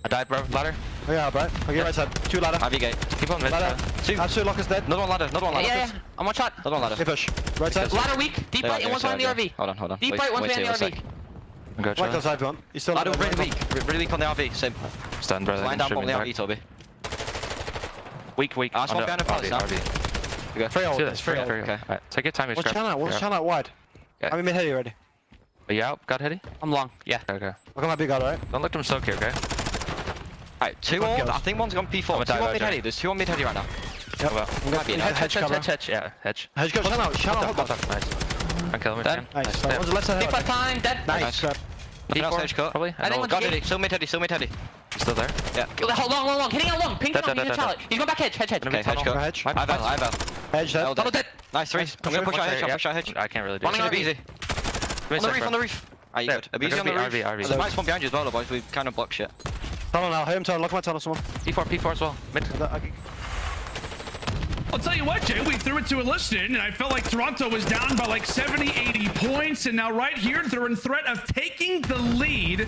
[SPEAKER 5] I died, bro. Ladder.
[SPEAKER 4] Oh yeah, bro. Okay, right side. 2 ladder.
[SPEAKER 5] I have your gate. Keep on mid.
[SPEAKER 4] Ladder.
[SPEAKER 5] 2.
[SPEAKER 4] Absolute lock is dead.
[SPEAKER 5] Another one ladder. Yeah. I'm one shot. Another one ladder.
[SPEAKER 4] Hey, push. Right side.
[SPEAKER 5] Ladder weak. Deep right and one's behind the RV. Hold on.
[SPEAKER 3] Deep right, one's behind the RV.
[SPEAKER 5] I'm going to
[SPEAKER 4] Right side, one. He's still
[SPEAKER 5] ladder really weak on the RV. Simp.
[SPEAKER 3] Stand, brother.
[SPEAKER 5] Line down on the RV, Toby. Weak.
[SPEAKER 3] I
[SPEAKER 5] spawned behind the palace now.
[SPEAKER 4] You go. Free hold.
[SPEAKER 5] Okay. Alright. Take your time.
[SPEAKER 4] What's channel out wide? I'm in mid-heady already.
[SPEAKER 5] Are you out? Got heady? I'm long. Yeah. Okay.
[SPEAKER 4] I'll come my big guy, alright?
[SPEAKER 5] Don't look them soak here, okay? Alright, 2 on. I think one's gone P4. 2 on mid-heady. There's 2 on mid-heady right now.
[SPEAKER 4] Yep.
[SPEAKER 5] Hedge. Yeah, hedge.
[SPEAKER 4] Hedge go, channel.
[SPEAKER 5] Nice. Kill him.
[SPEAKER 4] Nice. One's the left side.
[SPEAKER 5] Deep right time, dead.
[SPEAKER 4] Nice.
[SPEAKER 5] P4 hedge cut. Probably. I think got heady. Still mid-heady. Still there? Yeah. Long. Hitting out long. Ping on. He's going back hedge. Okay, hedge go.
[SPEAKER 4] Hedge.
[SPEAKER 5] I have.
[SPEAKER 8] Hedge dead.
[SPEAKER 5] Double dead. Nice, 3. I'm gonna push out hedge.
[SPEAKER 8] I can't really do
[SPEAKER 5] Running
[SPEAKER 8] it.
[SPEAKER 5] aBeZy. On the roof. Alright, you good. aBeZy on the roof.
[SPEAKER 8] RV.
[SPEAKER 5] So might spawn behind you as well, boys. We kind of block shit.
[SPEAKER 8] Tunnel now. Home tunnel. Look at my tunnel, someone.
[SPEAKER 5] P4 as well. Mid.
[SPEAKER 2] I'll tell you what, Jay, we threw it to a listen, and I felt like Toronto was down by like 70, 80 points, and now right here, they're in threat of taking the lead.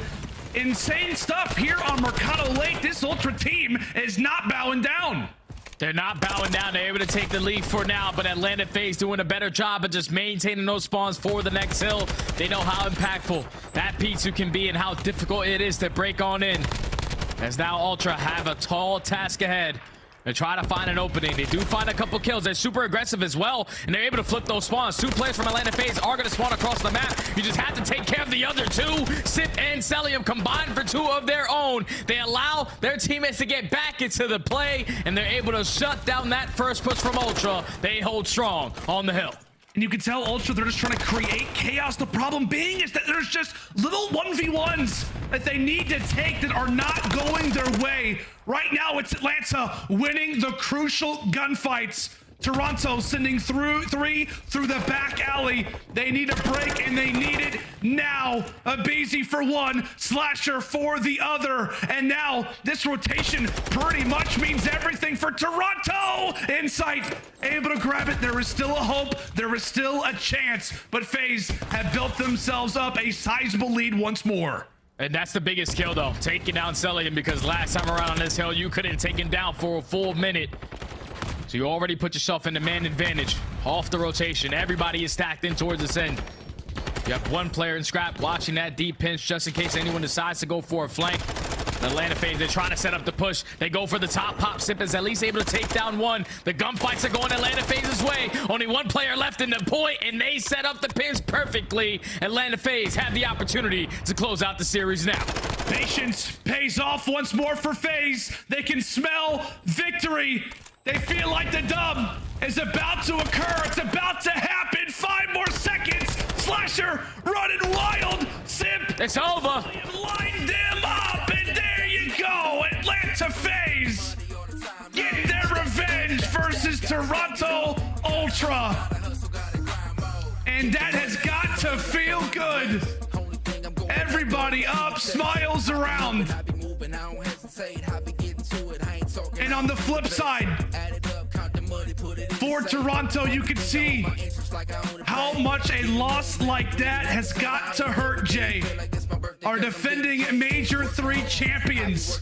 [SPEAKER 2] Insane stuff here on Mercado Lake. This Ultra team is not bowing down.
[SPEAKER 3] They're not bowing down. They're able to take the lead for now, but Atlanta FaZe doing a better job of just maintaining those spawns for the next hill. They know how impactful that P2 can be and how difficult it is to break on in. As now Ultra have a tall task ahead. They try to find an opening. They do find a couple kills. They're super aggressive as well, and they're able to flip those spawns. 2 players from Atlanta FaZe are going to spawn across the map. You just have to take care of the other 2. Simp and Cellium combined for 2 of their own. They allow their teammates to get back into the play, and they're able to shut down that first push from Ultra. They hold strong on the hill.
[SPEAKER 2] And you can tell Ultra, they're just trying to create chaos. The problem being is that there's just little 1v1s that they need to take that are not going their way. Right now, it's Atlanta winning the crucial gunfights. Toronto sending 3 through the back alley. They need a break, and they need it now. aBeZy for 1, Slasher for the other. And now this rotation pretty much means everything for Toronto. Insight able to grab it. There is still a hope. There is still a chance. But FaZe have built themselves up a sizable lead once more.
[SPEAKER 3] And that's the biggest kill, though, taking down Cellium, because last time around on this hill, you couldn't take him down for a full minute. So you already put yourself in the man advantage off the rotation. Everybody is stacked in towards this end. You have 1 player in Scrapz watching that deep pinch just in case anyone decides to go for a flank. The Atlanta FaZe, they're trying to set up the push. They go for the top pop. Simp is at least able to take down 1. The gunfights are going Atlanta FaZe's way. Only 1 player left in the point, and they set up the pinch perfectly. Atlanta FaZe have the opportunity to close out the series now.
[SPEAKER 2] Patience pays off once more for FaZe. They can smell victory. They feel like the dub is about to occur. It's about to happen. 5 more seconds. Slasher running wild. Simp.
[SPEAKER 3] It's over.
[SPEAKER 2] Line them up, and there you go. Atlanta FaZe get their revenge versus Toronto Ultra. And that has got to feel good. Everybody up, smiles around. And on the flip side, for Toronto, you can see how much a loss like that has got to hurt, Jay. Our defending Major 3 champions.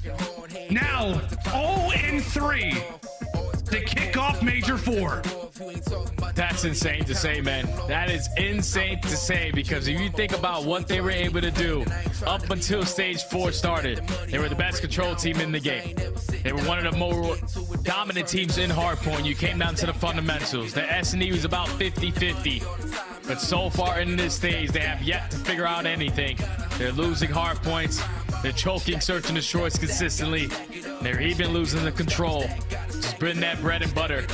[SPEAKER 2] Now, 0-3 to kick off Major 4.
[SPEAKER 3] That's insane to say, man. That is insane to say, because if you think about what they were able to do up until stage 4 started, they were the best control team in the game. They were one of the more dominant teams in hardpoint. You came down to the fundamentals. The S&E was about 50-50. But so far in this stage, they have yet to figure out anything. They're losing hardpoints. They're choking search and destroys consistently. They're even losing the control. Spreading that bread and butter.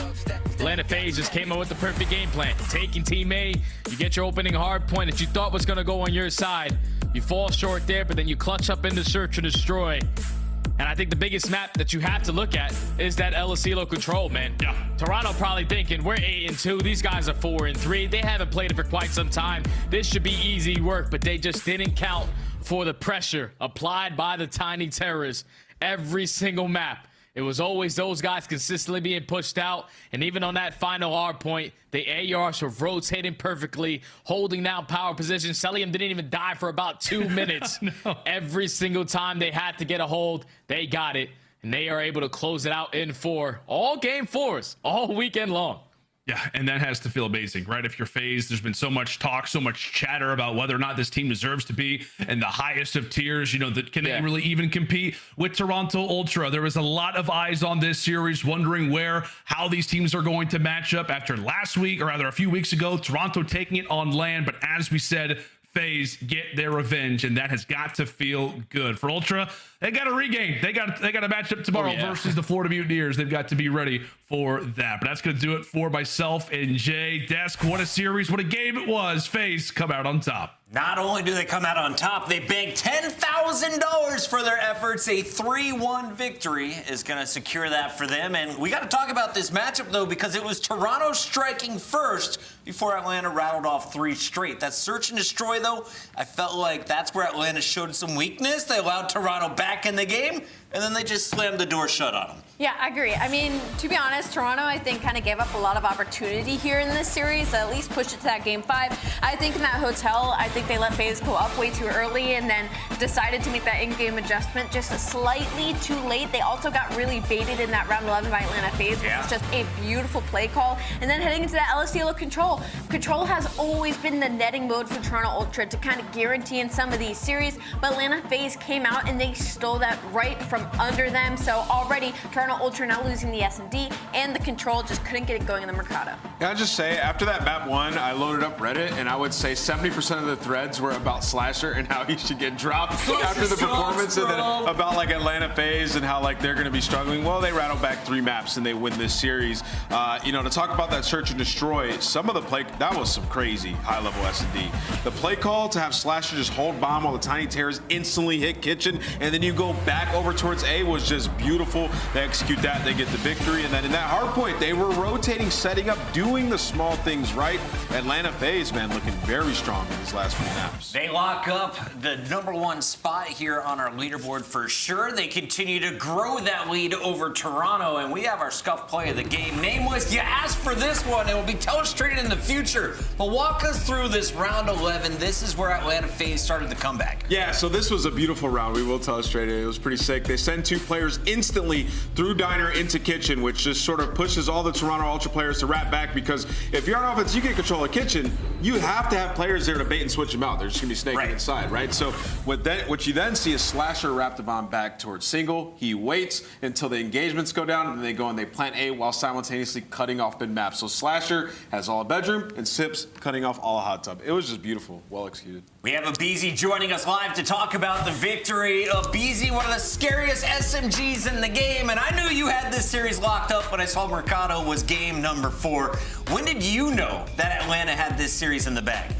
[SPEAKER 3] Atlanta FaZe just came up with the perfect game plan. Taking Team A, you get your opening hard point that you thought was going to go on your side. You fall short there, but then you clutch up into search and destroy. And I think the biggest map that you have to look at is that El Asilo control, man.
[SPEAKER 2] Yeah.
[SPEAKER 3] Toronto probably thinking, we're 8-2. These guys are 4-3. They haven't played it for quite some time. This should be easy work, but they just didn't count for the pressure applied by the tiny terrorists. Every single map, it was always those guys consistently being pushed out. And even on that final hard point, the ARs were rotating perfectly, holding down power position. Cellium didn't even die for about 2 minutes.
[SPEAKER 2] No.
[SPEAKER 3] Every single time they had to get a hold, they got it. And they are able to close it out in 4. All game 4s, all weekend long.
[SPEAKER 2] Yeah, and that has to feel amazing, right? If you're FaZe, there's been so much talk, so much chatter about whether or not this team deserves to be in the highest of tiers. You know, that can they really even compete with Toronto Ultra? There was a lot of eyes on this series, wondering how these teams are going to match up after last week, or rather a few weeks ago, Toronto taking it on land. But as we said, FaZe get their revenge, and that has got to feel good for Ultra. They got to regain. They got to match up tomorrow versus the Florida Mutineers. They've got to be ready for that. But that's going to do it for myself and Jay. Desk, what a series, what a game it was. FaZe come out on top.
[SPEAKER 1] Not only do they come out on top, they banked $10,000 $1,000 for their efforts. A 3-1 victory is going to secure that for them. And we got to talk about this matchup, though, because it was Toronto striking first before Atlanta rattled off 3 straight. That search and destroy, though, I felt like that's where Atlanta showed some weakness. They allowed Toronto back in the game, and then they just slammed the door shut on them.
[SPEAKER 9] Yeah, I agree. I mean, to be honest, Toronto, I think, kind of gave up a lot of opportunity here in this series, at least pushed it to that game 5. I think in that hotel, I think they let FaZe go up way too early and then decided to make that in-game adjustment just slightly too late. They also got really baited in that round 11 by Atlanta FaZe, which was just a beautiful play call. And then heading into that LSDLO control. Control has always been the netting mode for Toronto Ultra to kind of guarantee in some of these series, but Atlanta FaZe came out and they stole that right from under them. So already, Toronto Ultra now losing the S&D, and the control just couldn't get it going in the Mercado.
[SPEAKER 10] Can I just say, after that map 1, I loaded up Reddit, and I would say 70% of the threads were about Slasher and how he should get dropped after the performance, and then about like Atlanta FaZe and how like they're going to be struggling. Well, they rattle back 3 maps and they win this series. You know, to talk about that search and destroy, some of the play, that was some crazy high-level S&D. The play call to have Slasher just hold bomb while the Tiny Terrors instantly hit Kitchen, and then you go back over towards A was just beautiful. They execute that, they get the victory, and then in that hard point, they were rotating, setting up, doing the small things right. Atlanta FaZe, man, looking very strong in these last few maps.
[SPEAKER 1] They lock up the #1 spot here on our leaderboard for sure. They continue to grow that lead over Toronto, and we have our scuff play of the game. Nameless, you asked for this one. It will be telestrated in the future. But walk us through this round 11. This is where Atlanta FaZe started the comeback.
[SPEAKER 10] Yeah, so this was a beautiful round. We will telestrate it. It was pretty sick. They send 2 players instantly through Diner into Kitchen, which just sort of pushes all the Toronto Ultra players to wrap back, because if you're on offense, you get control of Kitchen, you have to have players there to bait and switch them out. They're just gonna be snaking inside, right? So what you then see is Slasher wrap the bomb back towards single. He waits until the engagements go down, and then they go and they plant A while simultaneously cutting off mid map. So Slasher has all a bedroom, and Sips cutting off all a hot tub. It was just beautiful, well executed.
[SPEAKER 1] We have aBeZy joining us live to talk about the victory. aBeZy, one of the scariest SMGs in the game, and I knew you had this series locked up when I saw Mercado was game number 4. When did you know that Atlanta had this series in the bag?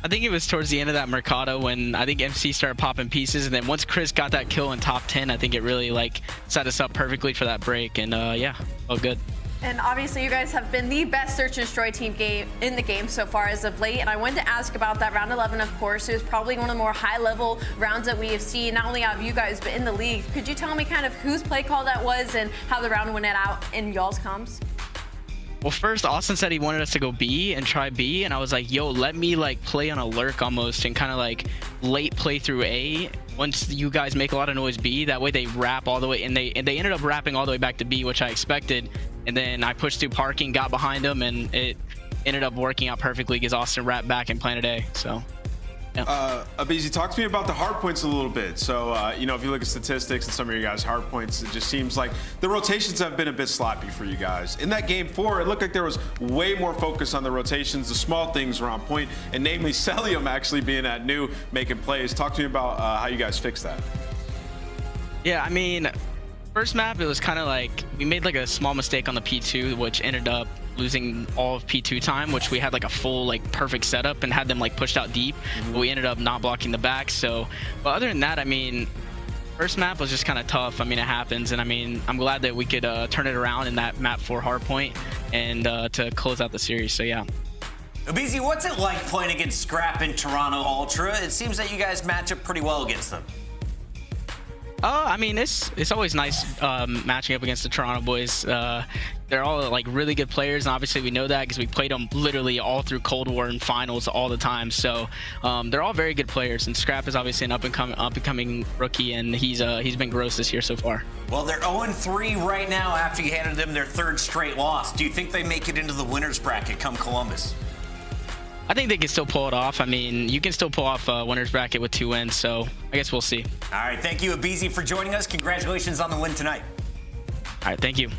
[SPEAKER 11] I think it was towards the end of that Mercado when I think MC started popping pieces, and then once Chris got that kill in top 10, I think it really like set us up perfectly for that break, and yeah, all good.
[SPEAKER 9] And obviously, you guys have been the best search and destroy team in the game so far as of late. And I wanted to ask about that round 11, of course. It was probably one of the more high-level rounds that we have seen, not only out of you guys, but in the league. Could you tell me kind of whose play call that was and how the round went out in y'all's comms?
[SPEAKER 11] Well, first, Austin said he wanted us to go B and try B, and I was like, yo, let me like play on a lurk almost and kind of like late play through A. Once you guys make a lot of noise B, that way they wrap all the way, and they ended up wrapping all the way back to B, which I expected. And then I pushed through parking, got behind them, and it ended up working out perfectly because Austin wrapped back and planted A. So. Yeah.
[SPEAKER 10] aBeZy, talk to me about the hard points a little bit. So, you know, if you look at statistics and some of your guys' hard points, it just seems like the rotations have been a bit sloppy for you guys. In that game 4, it looked like there was way more focus on the rotations. The small things were on point, and namely Cellium actually being at new, making plays. Talk to me about how you guys fixed that.
[SPEAKER 11] Yeah, I mean, first map, it was kind of like we made like a small mistake on the P2, which ended up losing all of P2 time, which we had like a full like perfect setup and had them like pushed out deep, but we ended up not blocking the back. So, but other than that, I mean, first map was just kind of tough. I mean, it happens, and I mean, I'm glad that we could turn it around in that map 4 hardpoint and to close out the series. So yeah.
[SPEAKER 1] aBeZy, what's it like playing against Scrapz in Toronto Ultra? It seems that you guys match up pretty well against them.
[SPEAKER 11] I mean, it's always nice matching up against the Toronto boys. They're all like really good players, and obviously we know that because we played them literally all through Cold War and finals all the time. So they're all very good players, and Scrapz is obviously an up-and-coming rookie, and he's been gross this year so far.
[SPEAKER 1] Well, they're 0-3 right now after you handed them their 3rd straight loss. Do you think they make it into the winners bracket come Columbus?
[SPEAKER 11] I think they can still pull it off. I mean, you can still pull off a winner's bracket with 2 wins, so I guess we'll see.
[SPEAKER 1] All right, thank you, aBeZy, for joining us. Congratulations on the win tonight.
[SPEAKER 11] All right, thank you.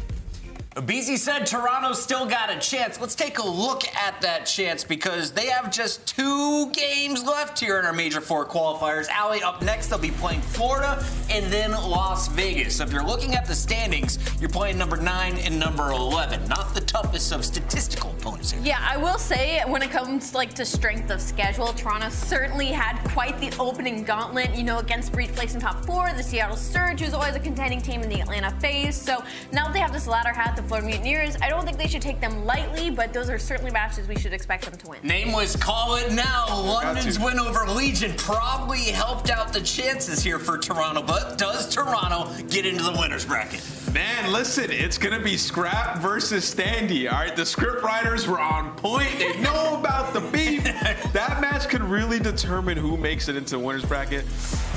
[SPEAKER 1] aBeZy said Toronto's still got a chance. Let's take a look at that chance because they have just 2 games left here in our Major IV qualifiers. Allie up next, they'll be playing Florida and then Las Vegas. So if you're looking at the standings, you're playing number 9 and number 11. Not the toughest of statistical opponents here.
[SPEAKER 9] Yeah, I will say when it comes like to strength of schedule, Toronto certainly had quite the opening gauntlet, you know, against Breach placing top 4, the Seattle Surge, who's always a contending team in the Atlanta FaZe. So now that they have this ladder hat, the Florida Mutineers, I don't think they should take them lightly, but those are certainly matches we should expect them to win.
[SPEAKER 1] Nameless, call it now. London's win over Legion probably helped out the chances here for Toronto, but does Toronto get into the winner's bracket?
[SPEAKER 10] Man, listen, it's going to be Scrap versus Standy. All right, the script writers were on point. They know about the beef. That match could really determine who makes it into the winner's bracket.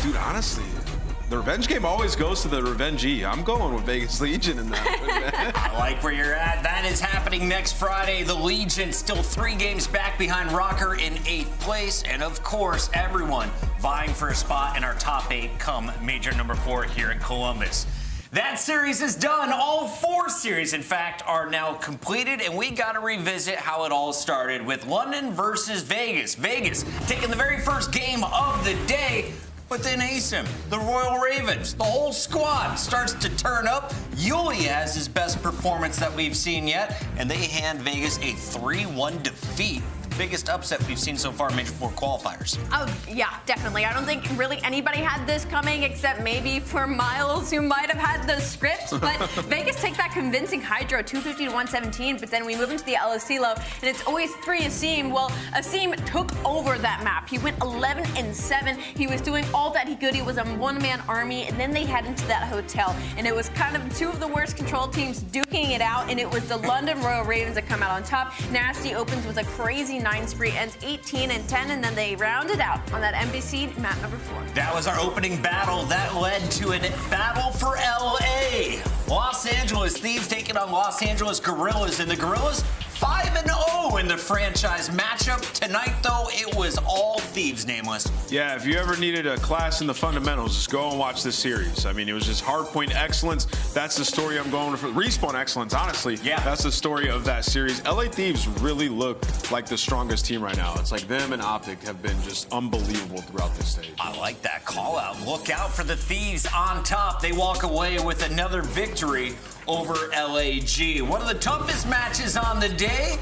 [SPEAKER 10] Dude, honestly, the revenge game always goes to the revengee. I'm going with Vegas Legion in that.
[SPEAKER 1] I like where you're at. That is happening next Friday. The Legion still 3 games back behind Røkkr in 8th place. And of course, everyone vying for a spot in our top 8 come Major number 4 here in Columbus. That series is done. All 4 series, in fact, are now completed, and we got to revisit how it all started with London versus Vegas. Vegas taking the very first game of the day, but then Asim, the Royal Ravens, the whole squad starts to turn up. Yuli has his best performance that we've seen yet, and they hand Vegas a 3-1 defeat. Biggest upset we've seen so far in Major IV qualifiers.
[SPEAKER 9] Oh, yeah, definitely. I don't think really anybody had this coming except maybe for Miles, who might have had the script. But Vegas take that convincing HyDra 250 to 117, but then we move into the LSC low, and it's always 3 Asim. Well, Asim took over that map. He went 11-7. He was doing all that he could. He was a one-man army, and then they head into that hotel, and it was kind of 2 of the worst control teams duking it out, and it was the London Royal Ravens that come out on top. Nastie opens with a crazy 9 spree, ends 18-10, and then they round it out on that NBC map number 4.
[SPEAKER 1] That was our opening battle. That led to a battle for LA. Los Angeles Thieves taking on Los Angeles Guerrillas, and the Guerrillas 5-0 in the franchise matchup. Tonight, though, it was all Thieves, Nameless.
[SPEAKER 10] Yeah, if you ever needed a class in the fundamentals, just go and watch this series. I mean, it was just hardpoint excellence. That's the story I'm going for. Respawn excellence, honestly.
[SPEAKER 1] Yeah.
[SPEAKER 10] That's the story of that series. LA Thieves really look like the strongest team right now. It's like them and OpTic have been just unbelievable throughout this stage.
[SPEAKER 1] I like that call out. Look out for the Thieves on top. They walk away with another victory over LAG. One of the toughest matches on the day.